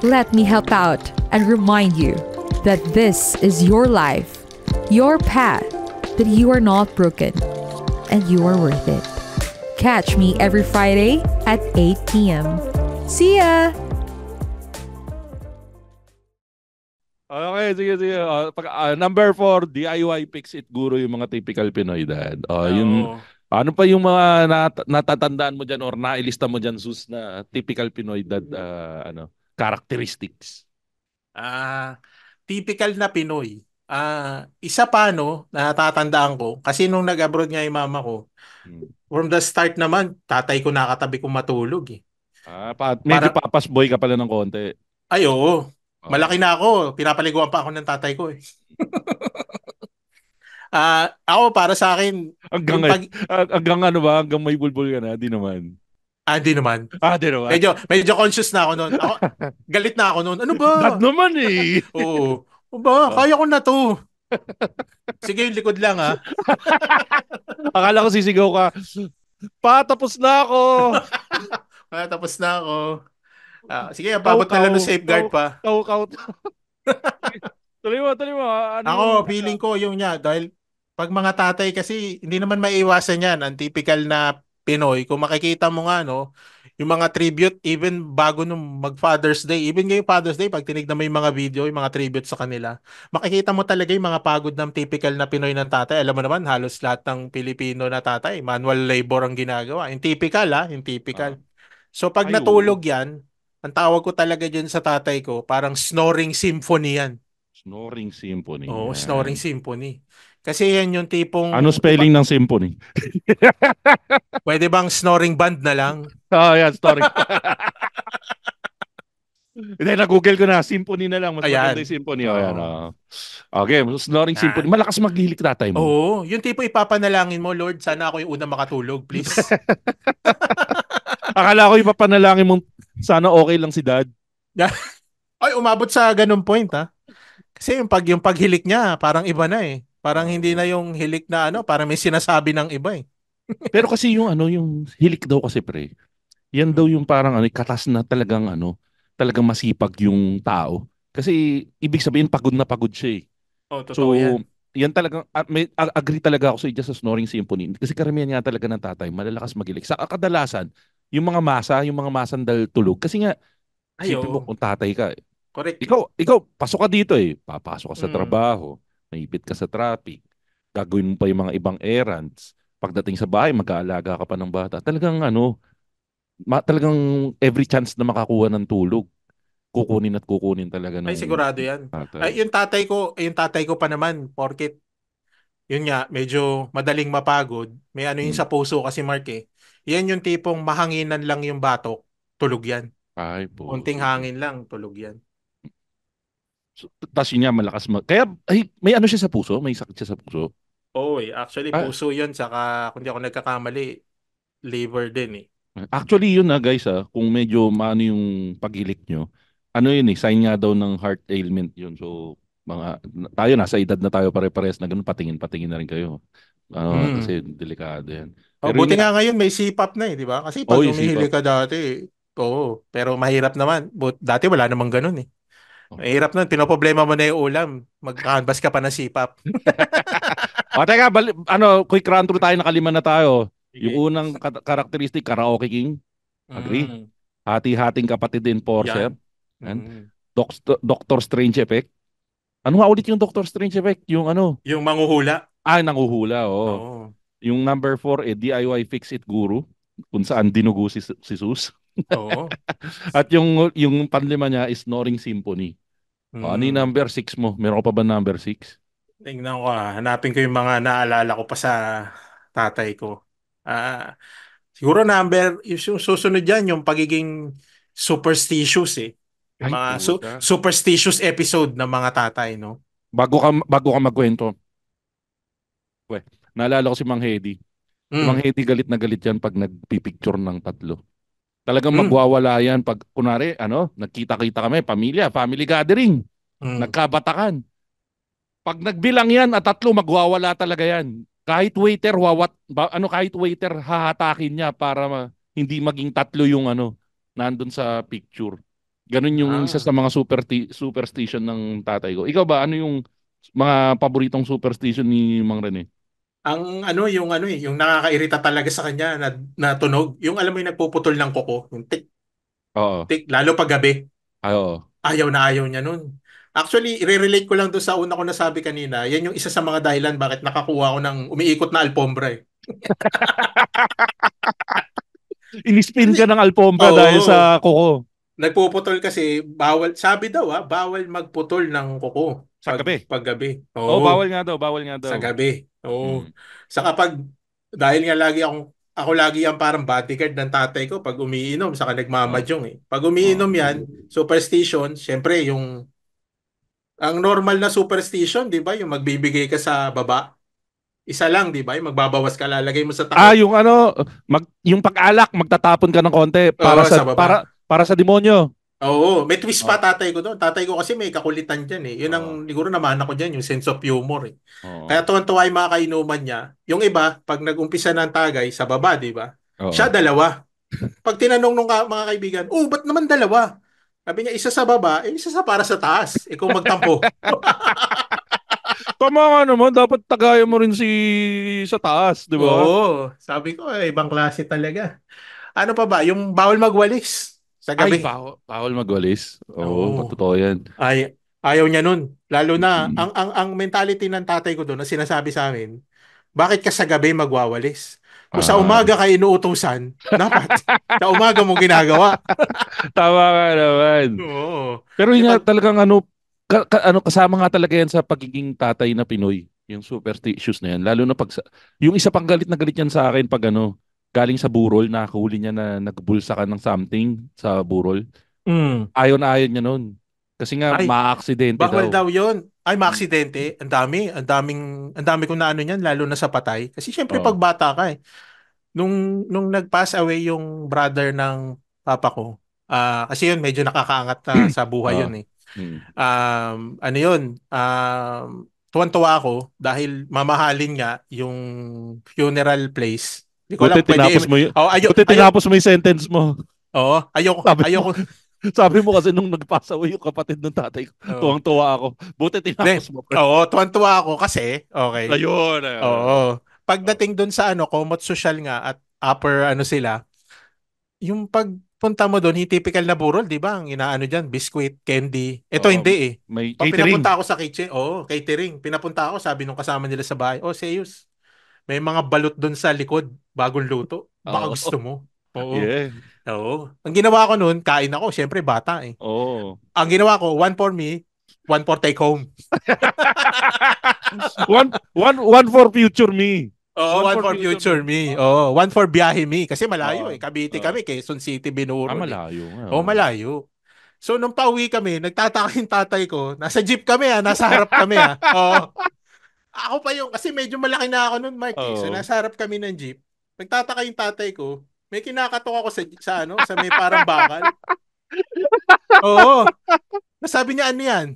Speaker 4: Let me help out and remind you that this is your life, your path, that you are not broken, and you are worth it. Catch me every Friday at 8 p.m. See ya!
Speaker 2: Okay, sige. Number 4, DIY Fix It Guru, yung mga typical Pinoy dad. Yung, ano pa yung mga natatandaan mo dyan or nailista mo dyan, Sus, na typical Pinoy dad characteristics?
Speaker 3: Typical na Pinoy. Isa pa natatandaan ko, kasi nung nag-abroad nga yung mama ko, from the start naman, tatay ko nakatabi kong matulog eh.
Speaker 2: Medyo papas boy ka pala ng konti.
Speaker 3: Ay, oo. Malaki na ako. Pinapaliguan pa ako ng tatay ko eh. Ako para sa akin,
Speaker 2: hanggang may bulbul ka na, di naman.
Speaker 3: Di naman.
Speaker 2: Di naman.
Speaker 3: Medyo conscious na ako noon. Galit na ako noon. Ano ba?
Speaker 2: Dad naman eh.
Speaker 3: Oo. Kaya ko na to. Sige, yung likod lang ha.
Speaker 2: Akala ko sisigaw ka, tapos na ako.
Speaker 3: Tapos na ako. Sige, pabot na lang ng safeguard pa.
Speaker 2: Tuloy mo.
Speaker 3: Ako, feeling ko yung dahil pag mga tatay kasi, hindi naman maiiwasan yan. Ang typical na Pinoy, kung makikita mo nga, yung mga tribute, even bago nung mag-Father's Day, even ngayong Father's Day, pag tinignan mo yung mga video, yung mga tribute sa kanila, makikita mo talaga yung mga pagod ng typical na Pinoy ng tatay. Alam mo naman, halos lahat ng Pilipino na tatay, manual labor ang ginagawa. Yung typical, yung typical. So pag natulog yan, ang tawag ko talaga dyan sa tatay ko, parang snoring symphony yan.
Speaker 2: Snoring symphony.
Speaker 3: Oo, snoring symphony. Kasi yan yung tipong...
Speaker 2: Ano spelling ng symphony?
Speaker 3: Pwede bang snoring band na lang?
Speaker 2: Yan, snoring. Hindi, na-google ko na. Symphony na lang. Mas maganda yung symphony. Okay, snoring symphony. Malakas maghilik tatay mo.
Speaker 3: Oo, yung tipo ipapanalangin mo, Lord, sana ako yung unang makatulog, please.
Speaker 2: Akala ko ipapanalangin mo, sana okay lang si dad.
Speaker 3: Ay, umabot sa ganung point ha. Kasi yung paghilik niya, parang iba na eh. Parang hindi na yung hilik na parang may sinasabi ng iba eh.
Speaker 2: Pero kasi yung hilik daw kasi pre. Yan daw yung parang katas na talagang talagang masipag yung tao. Kasi ibig sabihin pagod na pagod siya eh.
Speaker 3: Totoo yan.
Speaker 2: Yan talagang agree talaga ako sa snoring symphony. Kasi karamihan nga talaga ng tatay malalakas magilik. Sa kadalasan, yung mga masandal tulog. Kasi nga, isipin mo kung tatay ka.
Speaker 3: Correct.
Speaker 2: Ikaw, pasok ka dito eh. Papasok ka sa trabaho. Naipit ka sa traffic. Gagawin mo pa yung mga ibang errands. Pagdating sa bahay, mag-aalaga ka pa ng bata. Talagang talagang every chance na makakuha ng tulog. Kukunin talaga ng...
Speaker 3: Ay, sigurado yan.
Speaker 2: Tatay.
Speaker 3: Ay, yung tatay ko pa naman, porket, yun nga, medyo madaling mapagod. May yun sa puso kasi Mark eh. Yan yung tipong mahanginan lang yung batok, tulog yan.
Speaker 2: Ay po.
Speaker 3: Unting hangin lang, tulog yan.
Speaker 2: Tapos yun nga, malakas kaya, may siya sa puso? May sakit siya sa puso?
Speaker 3: Oo actually, puso yun. Saka, kung di ako nagkakamali, liver din eh.
Speaker 2: Actually, yun guys kung medyo maano yung paghilik nyo, yun sign nga daw ng heart ailment yun. So, tayo nasa edad na tayo pare-pares na ganun, patingin na rin kayo. Kasi delikado yan. Pero
Speaker 3: buti nga ngayon may CPAP na di ba? Kasi pag umihili ka dati, pero mahirap naman. Dati wala namang ganun eh. Mahirap nun, pinoproblema mo na yung ulam, mag-canvas ka pa ng CPAP.
Speaker 2: Teka, quick run through tayo, nakalima na tayo. Sige. Yung unang characteristic, karaoke king. Agree? Hati-hating kapatid enforcer. Doctor Strange effect. Ano nga ulit yung Doctor Strange effect? Yung
Speaker 3: Yung manghuhula.
Speaker 2: Nanguhula, oo. Yung number 4, DIY Fix It Guru. Kung saan dinugo si Sus.
Speaker 3: Oo.
Speaker 2: At yung panlima niya is Snoring Symphony. Ano yung number 6 mo? Meron ka pa ba number 6?
Speaker 3: Tingnan ko hanapin ko yung mga naalala ko pa sa tatay ko. Siguro yung susunod dyan, yung pagiging superstitious eh. Yung mga superstitious episode ng mga tatay, no?
Speaker 2: Bago ka magkwento. Naalala ko si Mang Hedy. Si Mang
Speaker 3: Mm.
Speaker 2: Hedy galit na galit yan pag nagpipicture ng tatlo. Talagang
Speaker 3: Mm.
Speaker 2: magwawala yan pag, kunwari, nagkita-kita kami, pamilya, family gathering,
Speaker 3: Mm.
Speaker 2: nagkabatakan. Pag nagbilang yan at tatlo, magwawala talaga yan. Kahit waiter, kahit waiter, hahatakin niya para hindi maging tatlo yung nandun sa picture. Ganun yung isa sa
Speaker 3: Ah.
Speaker 2: mga superstition ng tatay ko. Ikaw ba, ano yung mga paboritong superstition ni Mang Rene?
Speaker 3: Yung nakakairita talaga sa kanya na tunog, yung alam mo yung nagpuput‌ol ng kuko, yung tik
Speaker 2: Oo.
Speaker 3: tik lalo pag gabi.
Speaker 2: Oo.
Speaker 3: Ayaw na ayaw niya nun. Actually, i-relate ko lang doon sa una ko nasabi kanina, yan yung isa sa mga dahilan bakit nakakuha ako ng umiikot na alpombra eh.
Speaker 2: Inispin ka
Speaker 3: Kasi,
Speaker 2: ng alpombra dahil
Speaker 3: oo,
Speaker 2: sa kuko.
Speaker 3: nagpuputol kasi bawal, sabi daw bawal magputol ng kuko
Speaker 2: Sa gabi.
Speaker 3: pag gabi.
Speaker 2: Oh,
Speaker 3: Oo,
Speaker 2: bawal nga
Speaker 3: sa
Speaker 2: daw.
Speaker 3: gabi. Oo.
Speaker 2: Mm.
Speaker 3: Sa kapag dahil nga ako lagi ang parang bodyguard ng tatay ko pag umiinom saka
Speaker 2: Oh.
Speaker 3: nagmamadyong eh. Pag
Speaker 2: Oh.
Speaker 3: umiinom yan, superstition, syempre ang normal na superstition, 'di ba? Yung magbibigay ka sa baba. Isa lang, 'di ba? Yung magbabawas ka, lalagay mo sa takip.
Speaker 2: Yung yung pag-alak, magtatapon ka ng konti
Speaker 3: Oo, sa baba.
Speaker 2: para sa demonyo.
Speaker 3: Oo, may twist pa
Speaker 2: Oh.
Speaker 3: tatay ko doon. Tatay ko kasi may kakulitan diyan eh. Yun ang
Speaker 2: Oh.
Speaker 3: siguro namana ko diyan, yung sense of humor eh.
Speaker 2: Oh.
Speaker 3: Kaya tuwan-tuwa yung mga kainuman niya. Yung iba, pag nag-umpisa ng tagay sa baba, 'di ba? Siya
Speaker 2: Oo.
Speaker 3: dalawa. Pag tinanong nung mga kaibigan, "Oh, ba't naman dalawa?" Sabi niya, isa sa baba, isa sa para sa taas. Ikaw magtampo.
Speaker 2: Tama nga naman, dapat tagayan mo rin sa taas, di ba?
Speaker 3: Oo, sabi ko, ibang klase talaga. Ano pa ba? Yung bawal magwalis sa
Speaker 2: Ay,
Speaker 3: gabi.
Speaker 2: bawal magwalis. Oo,
Speaker 3: Oo.
Speaker 2: totoo yan.
Speaker 3: Ayaw niya nun. Lalo na,
Speaker 2: Mm.
Speaker 3: ang mentality ng tatay ko doon na sinasabi sa amin, bakit ka sa gabi magwawalis? Kung sa
Speaker 2: Ah,
Speaker 3: umaga ka inuutusan, dapat sa umaga mo ginagawa.
Speaker 2: tama nga naman.
Speaker 3: Oo.
Speaker 2: Pero
Speaker 3: Eh
Speaker 2: yun nga
Speaker 3: pag,
Speaker 2: talagang kasama nga talaga yan sa pagiging tatay na Pinoy. Yung superstitious na yan. Lalo na yung isa pang galit na galit yan sa akin pag galing sa burol, nakahuli niya na nagbulsa ka ng something sa burol.
Speaker 3: mm,
Speaker 2: Ayaw na ayaw niya nun. Kasi nga,
Speaker 3: ay,
Speaker 2: maaaksidente
Speaker 3: bawal
Speaker 2: daw.
Speaker 3: daw yon. Ay,
Speaker 2: Mm.
Speaker 3: maaksidente. Ang dami kong naano niyan, lalo na sa patay. Kasi syempre pag
Speaker 2: Oo.
Speaker 3: bata ka eh. Nung nag-pass away yung brother ng papa ko, kasi yun, medyo nakakaangat na sa buhay
Speaker 2: Oo.
Speaker 3: yun eh.
Speaker 2: Mm.
Speaker 3: Ano yun, tuwan-tuwa ako dahil mamahalin nga yung funeral place. Hindi ko
Speaker 2: Buti
Speaker 3: alam, pwede,
Speaker 2: tinapos mo yung,
Speaker 3: oh,
Speaker 2: buti tinapos mo yung sentence mo.
Speaker 3: ayoko,
Speaker 2: Sabi mo,
Speaker 3: ayoko,
Speaker 2: sabi mo kasi nung nagpasa away yung kapatid ng tatay ko,
Speaker 3: oh.
Speaker 2: tuwang-tuwa ako. Buti tinapos
Speaker 3: Hindi,
Speaker 2: mo, pre.
Speaker 3: tuwan-tuwa ako kasi, okay,
Speaker 2: Ayun.
Speaker 3: oo.
Speaker 2: Oh.
Speaker 3: Pagdating dun sa Comot Social nga at upper sila, yung pagpunta mo doon, yung typical na burol, di ba? Ang inaano dyan, biscuit, candy. Ito
Speaker 2: Oo,
Speaker 3: hindi eh.
Speaker 2: may
Speaker 3: Pag
Speaker 2: catering.
Speaker 3: pinapunta ako sa kitchen, catering. Pinapunta ako, sabi nung kasama nila sa bahay, Seus, may mga balot doon sa likod, bagong luto. Baka
Speaker 2: Oo.
Speaker 3: gusto mo. Oo.
Speaker 2: Yeah.
Speaker 3: Oo. Ang ginawa ko noon, kain ako. Siyempre, bata eh.
Speaker 2: Oo.
Speaker 3: Ang ginawa ko, one for me, one for take home.
Speaker 2: One for future me.
Speaker 3: Oo,
Speaker 2: One
Speaker 3: one
Speaker 2: for
Speaker 3: for
Speaker 2: future
Speaker 3: future
Speaker 2: me.
Speaker 3: me. Oo, one for biyahe me. Kasi malayo
Speaker 2: Oo.
Speaker 3: eh. Cavite
Speaker 2: Oo.
Speaker 3: kami, Quezon City, Binurol eh.
Speaker 2: Malayo nga.
Speaker 3: Oo, malayo. So, nung pauwi kami, nagtataka yung tatay ko. Nasa jeep kami nasa harap kami Oo. Ako pa yung, kasi medyo malaki na ako noon, Mark eh. So,
Speaker 2: Oo.
Speaker 3: nasa harap kami ng jeep. Nagtataka yung tatay ko. May kinakatok ako sa may parang bakal. Oo. Nasabi niya, ano yan?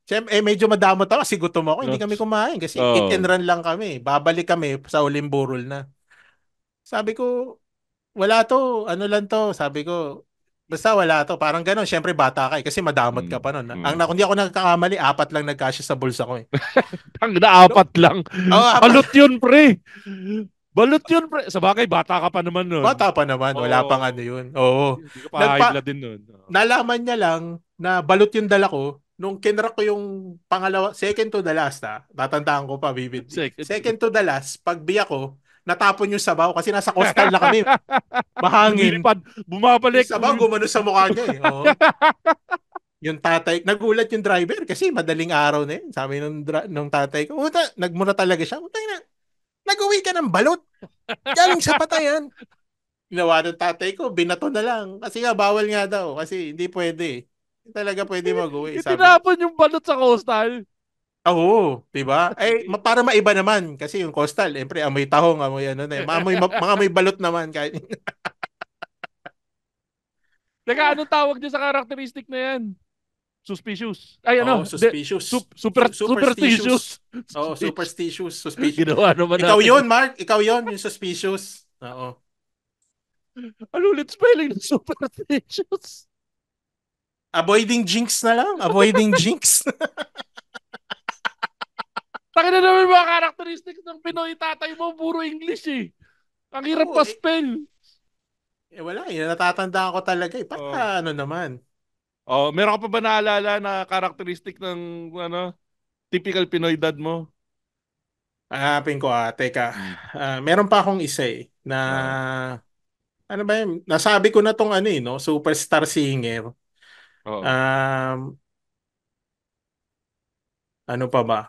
Speaker 3: Siyempre, medyo madamot ako kasi gutom ako. Hindi kami kumain kasi eat and
Speaker 2: Oo.
Speaker 3: run lang kami. Babalik kami sa uling burol na. Sabi ko, wala to. Ano lang to? Sabi ko, basta wala to. Parang gano'n. Siyempre, bata ka kasi madamot ka
Speaker 2: Mm.
Speaker 3: pa noon.
Speaker 2: Mm.
Speaker 3: Kung di ako nagkakamali, 4 lang nagkasya sa bulsa ko eh.
Speaker 2: Ang naapat
Speaker 3: No?
Speaker 2: lang.
Speaker 3: Oo, 4.
Speaker 2: Balot yun, pre. Balot yun, pre. Sa bagay, bata ka pa naman nun.
Speaker 3: Bata pa naman. Wala pang
Speaker 2: Oo.
Speaker 3: ano yun. Oo.
Speaker 2: Hindi ka pa high blood din nun. Oo.
Speaker 3: Nalaman niya lang na balot yung dala ko nung kinrak ko yung second to the last tatandaan ko pa vividly. Second to the last, pagbiyak ko, natapon yung sabaw kasi nasa coastal na kami. Mahangin.
Speaker 2: Lumilipad, bumabalik.
Speaker 3: Yung sabaw gumano sa mukha niya eh. Oo. Yung tatay, nagulat yung driver kasi madaling araw na yun. Sabi nung tatay ko, nagmura talaga siya. Nag-uwi ka ng balot. Galing sa patayan. Ginawa ng tatay ko, binato na lang. Kasi nga, bawal nga daw. Kasi hindi pwede. Hindi talaga pwede mag-uwi. Sabi ko,
Speaker 2: Itinapon yung balot sa coastal.
Speaker 3: Oo, 'di ba? Para maiba naman kasi yung coastal, syempre amoy tahong, amoy ano na, mga amoy balot naman kahit.
Speaker 2: Teka, anong tawag niya sa characteristic na yan? Suspicious. Ay,
Speaker 3: Oo,
Speaker 2: ano?
Speaker 3: suspicious. Superstitious.
Speaker 2: Superstitious.
Speaker 3: Oo,
Speaker 2: Suspicious.
Speaker 3: superstitious, suspicious.
Speaker 2: Ginawa naman
Speaker 3: Ikaw
Speaker 2: natin.
Speaker 3: 'yun, Mark. Ikaw 'yun, yung suspicious. Oo.
Speaker 2: Ano ulit spelling ng superstitious?
Speaker 3: Avoiding jinx na lang. Avoiding jinx.
Speaker 2: Takin na naman yung mga characteristics ng Pinoy tatay mo, puro English eh. Ang hirap
Speaker 3: Oo,
Speaker 2: pa spell.
Speaker 3: wala. Natatandaan ko talaga eh.
Speaker 2: Oh.
Speaker 3: Baka ano naman.
Speaker 2: Oh, meron ka pa ba naalala na characteristic ng ano, typical Pinoy dad mo?
Speaker 3: Hanapin ko teka.
Speaker 2: Hmm.
Speaker 3: Meron pa akong isa eh. Na,
Speaker 2: Oo.
Speaker 3: ano ba yun? Nasabi ko na tong ano eh, no? Superstar singer.
Speaker 2: Oo.
Speaker 3: Um, ano pa ba?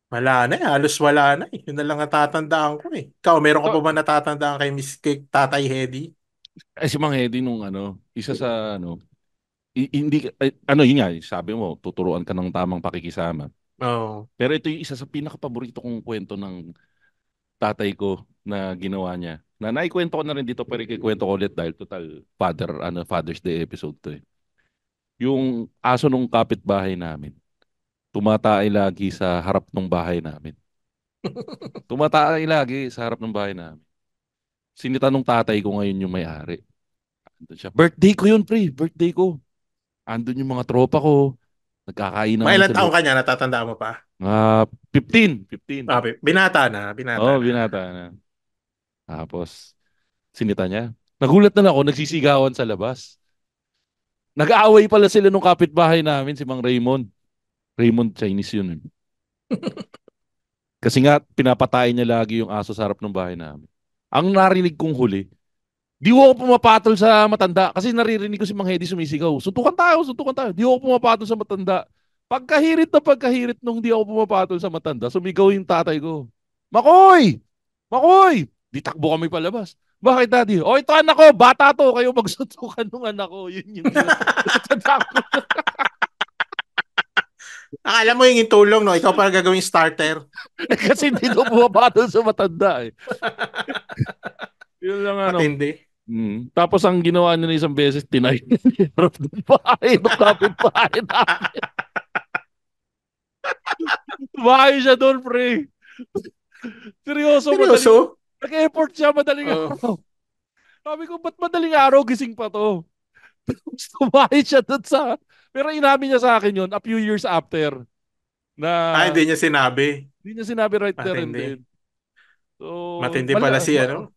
Speaker 3: Wala na eh. Halos wala na eh. Yun na lang natatandaan ko eh. Ikaw, meron ka
Speaker 2: To,
Speaker 3: pa ba natatandaan kay Miss kay Tatay Hedy?
Speaker 2: si Mang Hedy nung ano, isa sa ano, hindi, ano yun nga, sabi mo, tuturuan ka ng tamang pakikisama.
Speaker 3: Oo.
Speaker 2: Pero ito yung isa sa pinaka-paborito kong kwento ng tatay ko na ginawa niya. Na naikwento ko na rin dito pero ikikwento ko ulit dahil total Father's Day episode to eh. Yung aso nung kapitbahay namin, tumatay lagi sa harap ng bahay namin. Tumatay lagi sa harap ng bahay namin. Sinita nung tatay ko ngayon yung may-ari. Andun siya. Birthday ko yun, pre. Birthday ko. Andun yung mga tropa ko. Nagkakainan
Speaker 3: Mga
Speaker 2: kami
Speaker 3: ilang
Speaker 2: sa
Speaker 3: taong ka niya, natatandaan mo pa?
Speaker 2: 15. 15.
Speaker 3: Binata na, binata
Speaker 2: Oo,
Speaker 3: na.
Speaker 2: binata na. Tapos, sinita niya. Nagulat na lang ako, nagsisigawan sa labas. Nag-aaway pala sila nung kapitbahay namin, si Mang Raymond. Raymond, Chinese yun. Kasi nga, pinapatayin niya lagi yung aso sa harap ng bahay namin. Ang narinig kong huli, di ako pumapatol sa matanda kasi naririnig ko si Mang Hedy sumisigaw. Suntukan tayo, suntukan tayo. Di ako pumapatol sa matanda. Pagkahirit nung di ako pumapatol sa matanda, sumigaw yung tatay ko. Makoy! Makoy! Di takbo kami palabas. Bakit daddy? O ito anak ko, bata to, kayo magsuntukan ng anak ko. Yun yung tinatanda ko.
Speaker 3: Akala mo yung tulong, no? Ikaw para gagawing starter.
Speaker 2: Kasi hindi ko pumapatol sa matanda eh. Yun lang ano.
Speaker 3: Matindi.
Speaker 2: Tapos ang ginawa nila isang beses, tinay hirap ng bahay, ng kapit-bahay namin. Bahay siya doon, pre. Seryoso,
Speaker 3: Seryoso?
Speaker 2: nag-effort siya, madaling
Speaker 3: Oh.
Speaker 2: araw. Sabi ko, ba't madaling araw gising pa to? Tapos tumahay siya doon sa... Pero inamin niya sa akin yun a few years after na
Speaker 3: Hindi niya sinabi.
Speaker 2: hindi niya sinabi right there and
Speaker 3: Matindi.
Speaker 2: then. So,
Speaker 3: Matindi pala si ano?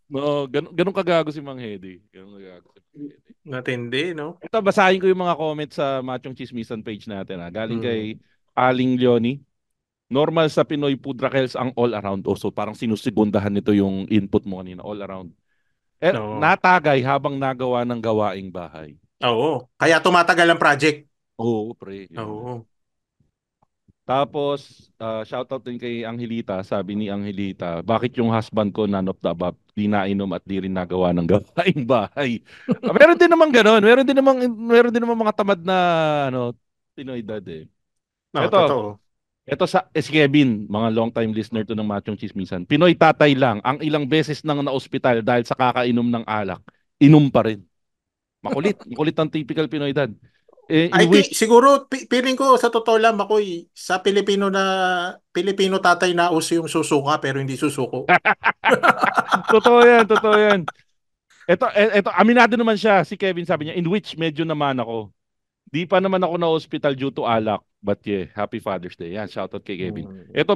Speaker 2: ganun kagago si Mang Hedy. Ganun kagago si Mang Hedy.
Speaker 3: Matindi, no?
Speaker 2: Ito, basahin ko yung mga comments sa Machong Chismisan page natin. Galing
Speaker 3: Hmm.
Speaker 2: kay Aling Leonie. Normal sa Pinoy food rakels ang all around. So parang sinusegundahan nito yung input mo kanina, all around.
Speaker 3: Oo.
Speaker 2: Natagay habang nagawa ng gawaing bahay.
Speaker 3: Oo. Kaya tumatagal ang project.
Speaker 2: Oo, pre.
Speaker 3: Oo.
Speaker 2: Tapos, shoutout din kay Angelita. Sabi ni Angelita, bakit yung husband ko none of the above? Di nainom at di rin nagawa ng gawaing bahay. Meron din naman ganun. Meron din naman mga tamad na ano, Pinoy dad eh.
Speaker 3: No,
Speaker 2: Ito,
Speaker 3: totoo.
Speaker 2: si Kevin, mga long time listener to ng Machong Chismisan. Pinoy tatay lang, ang ilang beses nang na-ospital dahil sa kakainom ng alak, inom pa rin. Makulit ang typical Pinoy dad. In which,
Speaker 3: Siguro feeling ko sa totoo lang Makoy, sa Pilipino tatay na uso yung susuka pero hindi susuko.
Speaker 2: totoo yan. Ito, aminado naman siya, si Kevin sabi niya, in which medyo naman ako. Di pa naman ako na-hospital due to alak. But yeah, happy Father's Day. Yan, shoutout kay Kevin. Ito,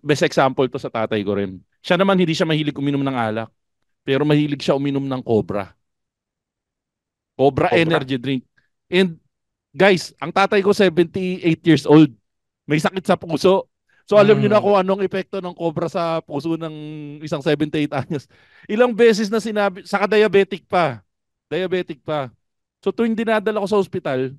Speaker 2: best example to sa tatay ko rin. Siya naman, hindi siya mahilig uminom ng alak. Pero mahilig siya uminom ng Cobra. Cobra energy drink. And guys, ang tatay ko 78 years old. May sakit sa puso. So alam niyo na kung anong epekto ng Cobra sa puso ng isang 78 anyos. Ilang beses na sinabi, saka diabetic pa. Diabetic pa. So tuwing dinadala ko sa ospital,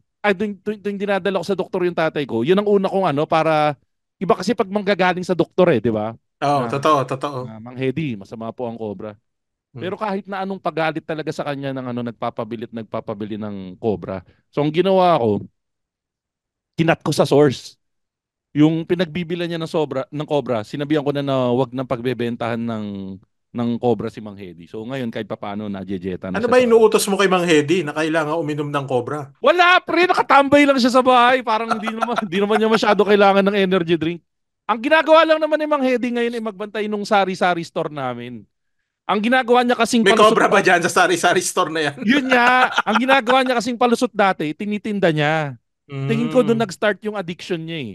Speaker 2: tuwing dinadala ko sa doktor yung tatay ko, yun ang una kong ano para, iba kasi pag manggagaling sa doktor eh, di ba?
Speaker 3: Oo, totoo.
Speaker 2: Mang Hedy, masama po ang Cobra. Pero kahit na anong pagalit talaga sa kanya ng ano, nagpapabili ng Cobra. So ang ginawa ko, kinat ko sa source. Yung pinagbibila niya ng Cobra, sinabihan ko na wag nang pagbebentahan ng Cobra si Mang Hedy. So ngayon kahit papaano najejeta na
Speaker 3: Ano
Speaker 2: siya
Speaker 3: ba
Speaker 2: sa.
Speaker 3: inuutos mo kay Mang Hedy na kailangan uminom ng Cobra?
Speaker 2: Wala pre, nakatambay lang siya sa bahay. Parang hindi naman niya masyado kailangan ng energy drink. Ang ginagawa lang naman ni Mang Hedy ngayon ay magbantay nung sari-sari store namin. Ang ginagawa niya kasing
Speaker 3: May
Speaker 2: palusot
Speaker 3: Cobra ba
Speaker 2: da,
Speaker 3: dyan sa sari-sari store na yan?
Speaker 2: yun nga, ang ginagawa niya kasing palusot dati, tinitinda niya. Tingin ko doon
Speaker 3: Mm.
Speaker 2: nag-start yung addiction niya eh.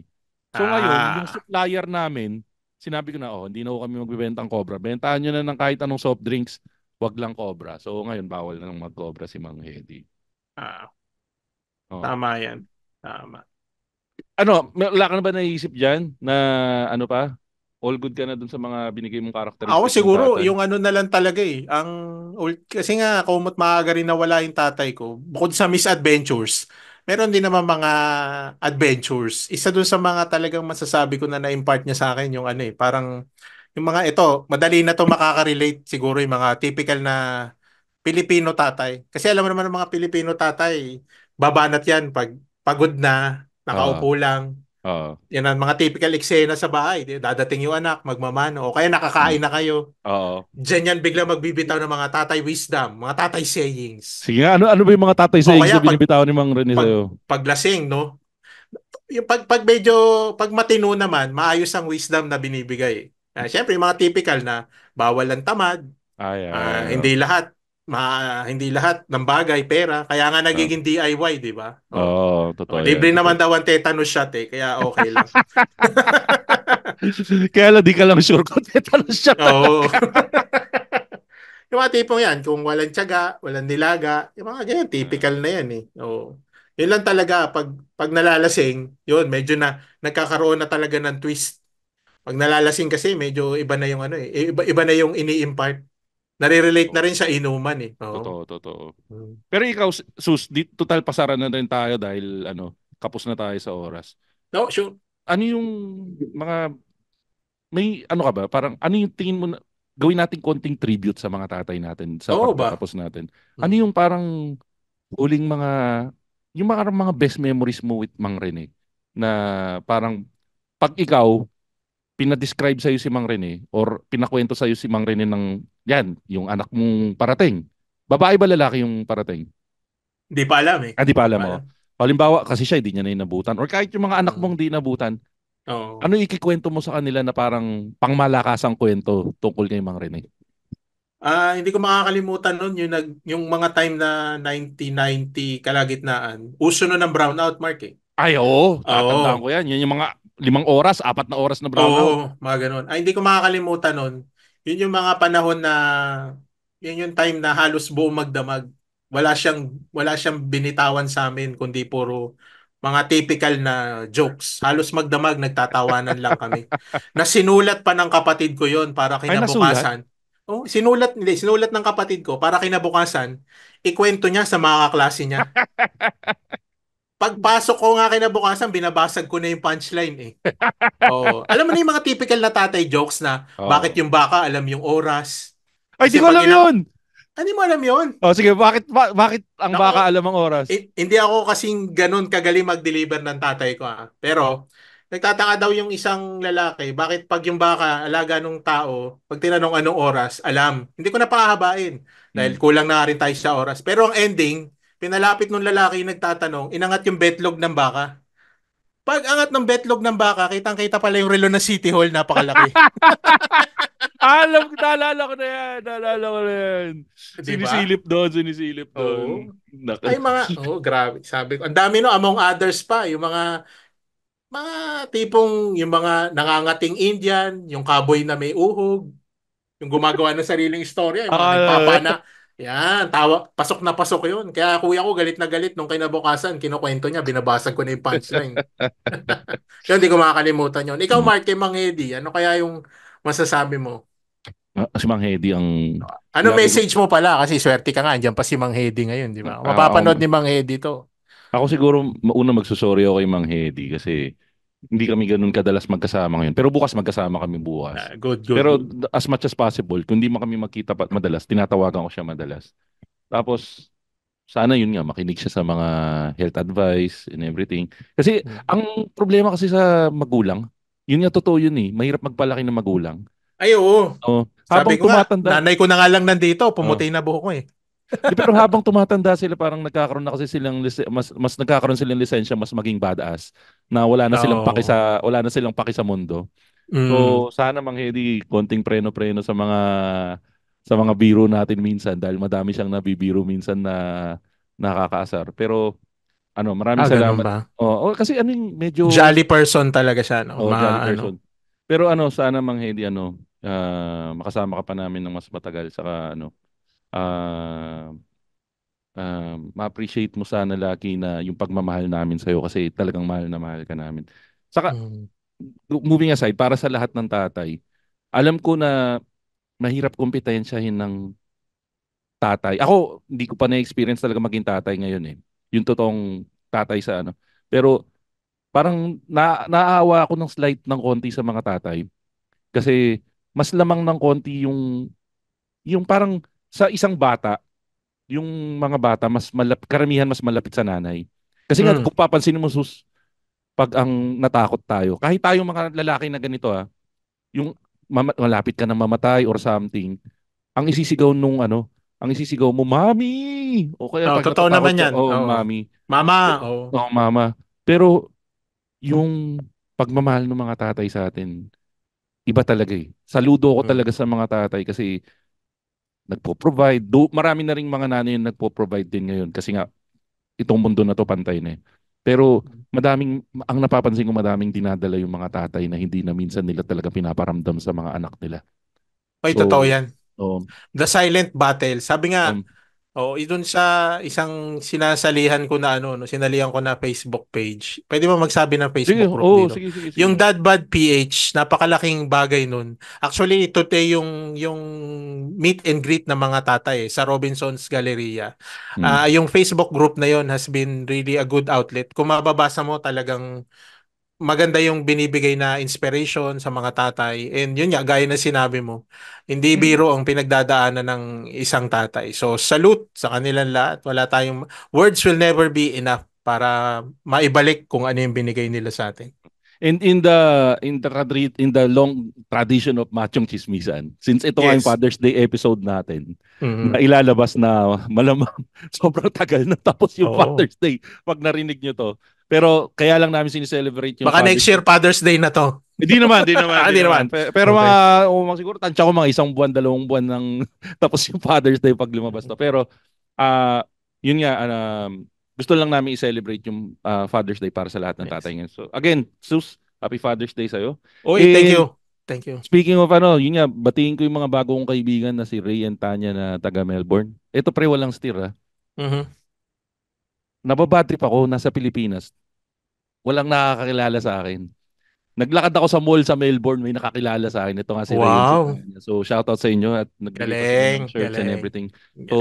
Speaker 2: So ngayon, yung
Speaker 3: Ah.
Speaker 2: supplier namin, sinabi ko na, hindi na ho kami magbebenta ng Cobra. Bentahan nyo na ng kahit anong soft drinks, wag lang Cobra. So ngayon, bawal na ng mag-Cobra si Mang Hedy.
Speaker 3: Ah,
Speaker 2: Oh.
Speaker 3: tama yan. Tama.
Speaker 2: Wala ka na ba naisip dyan na ano pa? All good ka na dun sa mga binigay mong
Speaker 3: Ako
Speaker 2: characteristics ng
Speaker 3: siguro,
Speaker 2: tatay?
Speaker 3: yung ano na lang talaga eh. Kasi nga, kumot maaga rin nawala yung tatay ko. Bukod sa misadventures, meron din naman mga adventures. Isa dun sa mga talagang masasabi ko na na-impart niya sa akin, yung ano eh, parang, yung mga ito, madali na to makaka-relate siguro yung mga typical na Pilipino tatay. Kasi alam mo naman ng mga Pilipino tatay, babanat yan pag pagod na,
Speaker 2: Oo.
Speaker 3: nakaupo lang.
Speaker 2: Oo.
Speaker 3: Yan ang mga typical eksena sa bahay. Dadating yung anak, magmamano, o kaya nakakain na kayo.
Speaker 2: Oo.
Speaker 3: Diyan yan bigla magbibitaw ng mga tatay wisdom, mga tatay sayings.
Speaker 2: Sige nga, ano ba yung mga tatay
Speaker 3: O
Speaker 2: sayings
Speaker 3: kaya
Speaker 2: na binibitaw ni Mang Rene sa'yo?
Speaker 3: paglasing, no? Yung pag matino naman, maayos ang wisdom na binibigay. Siyempre, yung mga typical na bawal ang tamad,
Speaker 2: Ay,
Speaker 3: hindi lahat ng bagay pera, kaya nga nagiging DIY, di ba?
Speaker 2: totoo yan.
Speaker 3: Libre
Speaker 2: Totoo.
Speaker 3: naman daw ang tetanus shot kaya okay lang.
Speaker 2: Kaya lang di ka lang sure kung tetanus siya
Speaker 3: Oo.
Speaker 2: talaga.
Speaker 3: Yung mga tipong yan, kung walang tiyaga, walang nilaga, yung mga ganyan, typical na yan eh. Oo. Yun lang talaga, pag nalalasing, yun, medyo na, nagkakaroon na talaga ng twist. Pag nalalasing kasi, medyo iba na yung ano iba na yung ini-impart. Nare-relate na rin sa inuman eh. Oo.
Speaker 2: Totoo, totoo. Pero ikaw, Sus, total pasaran na rin tayo dahil kapos na tayo sa oras.
Speaker 3: No, sure.
Speaker 2: Ano yung mga, may ano ka ba? Parang ano yung tingin mo gawin natin konting tribute sa mga tatay natin sa
Speaker 3: Oo ba?
Speaker 2: pagtatapos natin. Ano yung parang huling yung mga best memories mo with Mang Rene na parang pag ikaw pinadescribe sa'yo si Mang Rene or pinakwento sa'yo si Mang Rene ng yan, yung anak mong parating. Babae ba lalaki yung parating?
Speaker 3: Hindi pa alam eh.
Speaker 2: Di pa
Speaker 3: Hindi
Speaker 2: alam
Speaker 3: pa
Speaker 2: mo.
Speaker 3: alam.
Speaker 2: Halimbawa, kasi siya hindi niya na inabutan or kahit yung mga anak mong di inabutan,
Speaker 3: Oo.
Speaker 2: ano ikikwento mo sa kanila na parang pangmalakasang kwento tungkol kay Mang Rene?
Speaker 3: Hindi ko makakalimutan nun yung mga time na 1990 kalagitnaan. Uso nun ng brownout, Mark eh.
Speaker 2: Ay, oo. Tatandaan
Speaker 3: Oo.
Speaker 2: ko yan. Yan yung mga 5 oras, 4 na oras na brownout.
Speaker 3: Oo, mga ganun. Hindi ko makakalimutan nun. Yun yung mga panahon na yun yung time na halos buo magdamag. Wala siyang binitawan sa amin kundi puro mga typical na jokes. Halos magdamag, nagtatawanan lang kami. Na sinulat pa ng kapatid ko yon para
Speaker 2: Ay, nasulat?
Speaker 3: kinabukasan. Oh, sinulat ng kapatid ko para kinabukasan, ikwento niya sa mga kaklase niya. Pagpasok ko nga kinabukasan, binabasag ko na yung punchline eh. Oh, alam mo na yung mga typical na tatay jokes na bakit
Speaker 2: Oo.
Speaker 3: yung baka alam yung oras.
Speaker 2: Ay, di
Speaker 3: Kasi
Speaker 2: ko
Speaker 3: pag
Speaker 2: alam yun!
Speaker 3: Hindi mo alam yun?
Speaker 2: Sige, bakit ang baka
Speaker 3: Nako,
Speaker 2: alam ang oras?
Speaker 3: hindi ako kasing ganun kagaling mag-deliver ng tatay ko Pero, nagtataka daw yung isang lalaki, bakit pag yung baka, alaga nung tao, pag tinanong anong oras, alam. Hindi ko na pahabain dahil
Speaker 2: Hmm.
Speaker 3: kulang na rin tayo sa oras. Pero ang ending, pinalapit nung lalaki yung nagtatanong, inangat yung betlog ng baka. Pag angat ng betlog ng baka, kitang-kita pala yung relo ng City Hall, napakalaki.
Speaker 2: Naalala ko na yan. Naalala ko na yan.
Speaker 3: Di ba?
Speaker 2: Sinisilip doon.
Speaker 3: Oo. Grabe. Sabi ko, ang dami no, among others pa, yung mga tipong, yung mga nangangating Indian, yung cowboy na may uhog, yung gumagawa ng sariling istorya, yung mga
Speaker 2: Ah,
Speaker 3: nagpapana. Yan, pasok na pasok yun. Kaya kuya ko galit na galit nung kinabukasan, kinukwento niya, binabasag ko na yung punchline. Yun, hindi ko makakalimutan yun. Ikaw, Mark, kay Mang Eddie, ano kaya yung masasabi mo?
Speaker 2: si Mang Hedy ang
Speaker 3: Ano
Speaker 2: lagi ko.
Speaker 3: message mo pala? Kasi swerte ka nga, andyan pa si Mang Hedy ngayon, di ba? Mapapanood
Speaker 2: Ako,
Speaker 3: ni Mang Hedy to.
Speaker 2: ako siguro mauna magsusorry ako kay Mang Hedy kasi hindi kami ganun kadalas magkasama ngayon. Pero bukas magkasama kami bukas.
Speaker 3: Good.
Speaker 2: Pero as much as possible, kung di man kami magkita madalas, tinatawagan ko siya madalas. Tapos, sana yun nga, makinig siya sa mga health advice and everything. Kasi
Speaker 3: Mm.
Speaker 2: ang problema kasi sa magulang, yun nga totoo yun eh. Mahirap magpalaki ng magulang.
Speaker 3: Ay, oo.
Speaker 2: Oh,
Speaker 3: Sabi
Speaker 2: habang
Speaker 3: ko nga,
Speaker 2: tumatanda,
Speaker 3: nanay ko na nga lang nandito,
Speaker 2: oh,
Speaker 3: pumuti na buhok ko eh.
Speaker 2: di, pero habang tumatanda sila parang nagkakaroon na kasi silang mas nagkakaroon silang lisensya mas maging badass na
Speaker 3: Oo.
Speaker 2: wala na silang paki sa mundo.
Speaker 3: Mm.
Speaker 2: So sana Mang Hedy konting preno-preno sa mga biro natin minsan dahil madami siyang nabibiro minsan na nakakaasar. Pero maraming
Speaker 3: Ganun
Speaker 2: salamat.
Speaker 3: ba?
Speaker 2: Kasi medyo
Speaker 3: Jolly person talaga siya, no?
Speaker 2: jolly
Speaker 3: Ano.
Speaker 2: person. Pero sana Mang Hedy makasama ka pa namin ng mas matagal saka ah ma-appreciate mo sana lagi na yung pagmamahal namin sa'yo kasi talagang mahal na mahal ka namin. Saka,
Speaker 3: Mm.
Speaker 2: moving aside, para sa lahat ng tatay, alam ko na mahirap kumpetensyahin ng tatay. Ako, hindi ko pa na-experience talaga maging tatay ngayon eh. Yung totoong tatay sa ano. Pero parang naaawa ako ng slight ng konti sa mga tatay. Kasi mas lamang ng konti yung parang sa isang bata, yung mga bata karamihan mas malapit sa nanay. Kasi nga
Speaker 3: Mm.
Speaker 2: kung papansin mo pag ang natakot tayo, kahit tayong mga lalaki na ganito yung malapit ka na mamatay or something, ang isisigaw mo, "Mami!" O kaya
Speaker 3: Oh,
Speaker 2: pag
Speaker 3: totoo
Speaker 2: natatakot
Speaker 3: naman
Speaker 2: ka,
Speaker 3: yan.
Speaker 2: "Oh,
Speaker 3: Oo.
Speaker 2: mami."
Speaker 3: Mama, oh.
Speaker 2: Oh, mama. Pero yung pagmamahal ng mga tatay sa atin, iba talaga eh. Saludo ako
Speaker 3: Mm.
Speaker 2: talaga sa mga tatay kasi nagpo-provide. Marami na ring mga nanay yung nagpo-provide din ngayon kasi nga itong mundo na to pantay na eh. Pero ang napapansin ko madaming dinadala yung mga tatay na hindi na minsan nila talaga pinaparamdam sa mga anak nila.
Speaker 3: Ay, totoo
Speaker 2: So,
Speaker 3: yan.
Speaker 2: um,
Speaker 3: The silent battle. Sabi nga,
Speaker 2: um,
Speaker 3: oh, doon sa isang sinasalihan ko na ano, no, sinalihan ko na Facebook page. Pwede ba magsabi ng
Speaker 2: sige,
Speaker 3: Facebook group dito?
Speaker 2: sige, sige, sige.
Speaker 3: Yung Dad Bod PH, napakalaking bagay nun. Actually, today yung meet and greet ng mga tatay sa Robinson's Galleria.
Speaker 2: Mm.
Speaker 3: Yung Facebook group na yon has been really a good outlet. Kung mababasa mo talagang maganda yung binibigay na inspiration sa mga tatay. And yun nga, gaya na sinabi mo, hindi
Speaker 2: Mm.
Speaker 3: biro ang pinagdadaanan ng isang tatay. So, salute sa kanilang lahat. Wala tayong, words will never be enough para maibalik kung ano yung binigay nila sa atin.
Speaker 2: And in the long tradition of Machong Chismisan, since ito nga yung
Speaker 3: Yes.
Speaker 2: Father's Day episode natin, na
Speaker 3: Mhm.
Speaker 2: ilalabas na malamang sobrang tagal na tapos yung
Speaker 3: Oo.
Speaker 2: Father's Day pag narinig nyo to. Pero kaya lang namin sineselebrate yung
Speaker 3: Baka next
Speaker 2: Father's
Speaker 3: year,
Speaker 2: Day.
Speaker 3: Father's Day na to.
Speaker 2: Hindi naman, hindi naman, hindi
Speaker 3: Hindi
Speaker 2: naman.
Speaker 3: naman.
Speaker 2: Pero
Speaker 3: Okay.
Speaker 2: siguro tansya ko mga 1 buwan, 2 buwan ng tapos yung Father's Day pag lumabas to. Pero yun nga, gusto lang namin i-celebrate yung Father's Day para sa lahat ng
Speaker 3: Yes.
Speaker 2: tatay ngayon. So again, Sus, Happy Father's Day sa'yo.
Speaker 3: Uy, thank
Speaker 2: And
Speaker 3: you. Thank you.
Speaker 2: speaking of yun nga, batiin ko yung mga bagong kaibigan na si Ray and Tanya na taga Melbourne. Ito pre, walang steer
Speaker 3: Mhm.
Speaker 2: Nababadtrip ako, nasa Pilipinas. Walang nakakakilala sa akin. Naglakad ako sa mall sa Melbourne, may nakakilala sa akin. Ito nga si Ray and si
Speaker 3: Wow.
Speaker 2: Tanya. So shoutout sa inyo at nagbigay pa sila ng
Speaker 3: Galing,
Speaker 2: shirts and
Speaker 3: galing,
Speaker 2: everything.
Speaker 3: galing.
Speaker 2: So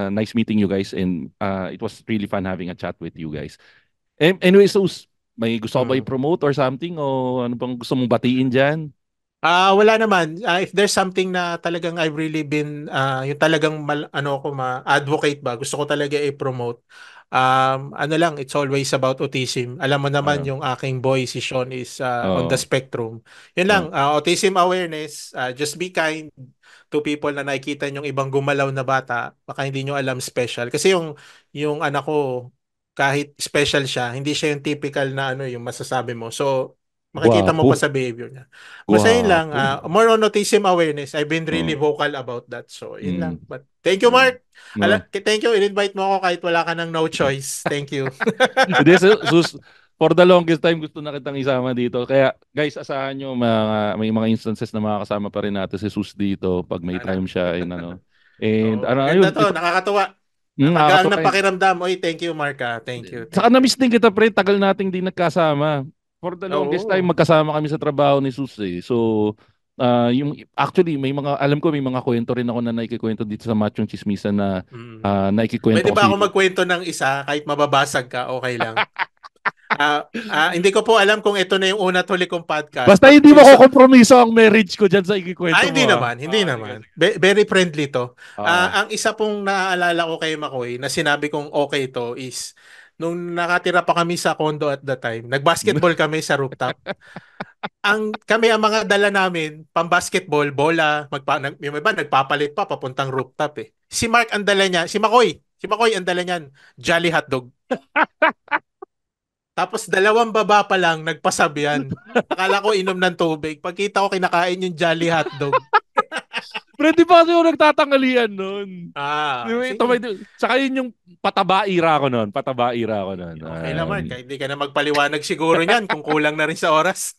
Speaker 2: nice meeting you guys and it was really fun having a chat with you guys. Anyway, so may gusto ko ba
Speaker 3: Mm.
Speaker 2: i-promote or something o ano bang gusto mong batiin dyan?
Speaker 3: Wala naman. If there's something na talagang I've really been, yung talagang ma-advocate ba, gusto ko talaga i-promote. Ano lang, it's always about autism. Alam mo naman
Speaker 2: Uh,
Speaker 3: yung aking boy, si Sean, is on the
Speaker 2: oh,
Speaker 3: spectrum. Yun lang,
Speaker 2: oh,
Speaker 3: autism awareness, just be kind to people na nakikita yung ibang gumalaw na bata, baka hindi nyo alam special. Kasi yung anak ko, kahit special siya, hindi siya yung typical na yung masasabi mo. So, makikita mo
Speaker 2: guwapo.
Speaker 3: pa sa behavior niya. Basta yun lang,
Speaker 2: Guwapo.
Speaker 3: more on autism awareness. I've been really
Speaker 2: Oh,
Speaker 3: vocal about that. So, yun lang.
Speaker 2: mm,
Speaker 3: But thank you,
Speaker 2: mm,
Speaker 3: Mark.
Speaker 2: no.
Speaker 3: Thank you. In-invite mo ako kahit wala ka ng no choice. Thank you.
Speaker 2: Hindi, for the longest time gusto na kitang isama dito. Kaya guys, asahan nyo may mga instances na makakasama pa rin natin si Sus dito pag may
Speaker 3: Sana.
Speaker 2: time siya and
Speaker 3: Oo,
Speaker 2: ayun,
Speaker 3: maganda to. Nakakatuwa. Magaan
Speaker 2: nakakatawa
Speaker 3: ng
Speaker 2: yun.
Speaker 3: pakiramdam. Oy, thank you, Mark. Thank you,
Speaker 2: Saka
Speaker 3: thank you.
Speaker 2: na-miss din kita pre, tagal nating di nagkasama. For the longest time
Speaker 3: Oo.
Speaker 2: magkasama kami sa trabaho ni Sus eh. So actually alam ko may mga kwento rin ako na naikikwento dito sa Machong Chismisan na
Speaker 3: Mm.
Speaker 2: naikikwento
Speaker 3: Pwede
Speaker 2: ko
Speaker 3: ba
Speaker 2: si
Speaker 3: ako magkwento ng isa kahit mababasag ka? Okay lang. Hindi ko po alam kung ito na yung una at huli kong podcast.
Speaker 2: Basta hindi mo kompromiso ang marriage ko dyan sa ikikwento mo.
Speaker 3: Hindi naman. Very friendly to.
Speaker 2: Ah.
Speaker 3: Ang isa pong naaalala ko kay McCoy na sinabi kong okay to is nung nakatira pa kami sa condo at the time, nag-basketball kami sa rooftop. Kami ang mga dala namin, pang-basketball, bola, yung iba nagpapalit pa papuntang rooftop eh. Si Mark ang dala niya, si McCoy ang dala niyan, Jolly Hotdog. Tapos 2 baba pa lang, nagpasabihan. Akala ko inom ng tubig. Pagkita ko kinakain yung Jolly Hotdog.
Speaker 2: Pero di pa kasi ako nagtatangalian nun. Saka yun yung pataba era ko nun.
Speaker 3: Okay naman, kahit hindi ka na magpaliwanag siguro niyan kung kulang na rin sa oras.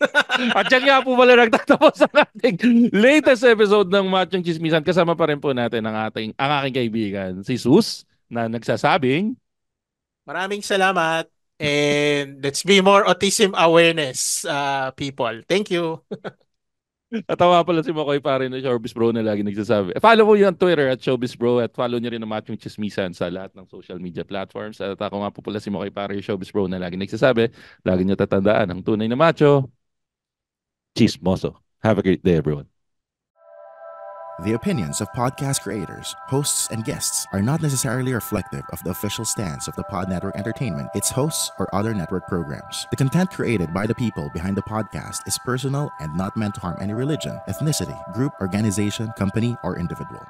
Speaker 2: At yan nga po pala nagtatapos ang ating latest episode ng Machong Chismisan. Kasama pa rin po natin ang aking kaibigan, si Sus, na nagsasabing,
Speaker 3: maraming salamat. And let's be more autism awareness, people. Thank you.
Speaker 2: At tawa pala si McCoy pare na Showbiz Bro na lagi nagsasabi. Follow mo yung Twitter at Showbiz Bro at follow nyo rin ang Machong Chismisan sa lahat ng social media platforms. At ako nga po pala si McCoy pare yung Showbiz Bro na lagi nagsasabi. Lagi nyo tatandaan ang tunay na macho, chismoso. Have a great day, everyone.
Speaker 1: The opinions of podcast creators, hosts, and guests are not necessarily reflective of the official stance of the Pod Network Entertainment, its hosts, or other network programs. The content created by the people behind the podcast is personal and not meant to harm any religion, ethnicity, group, organization, company, or individual.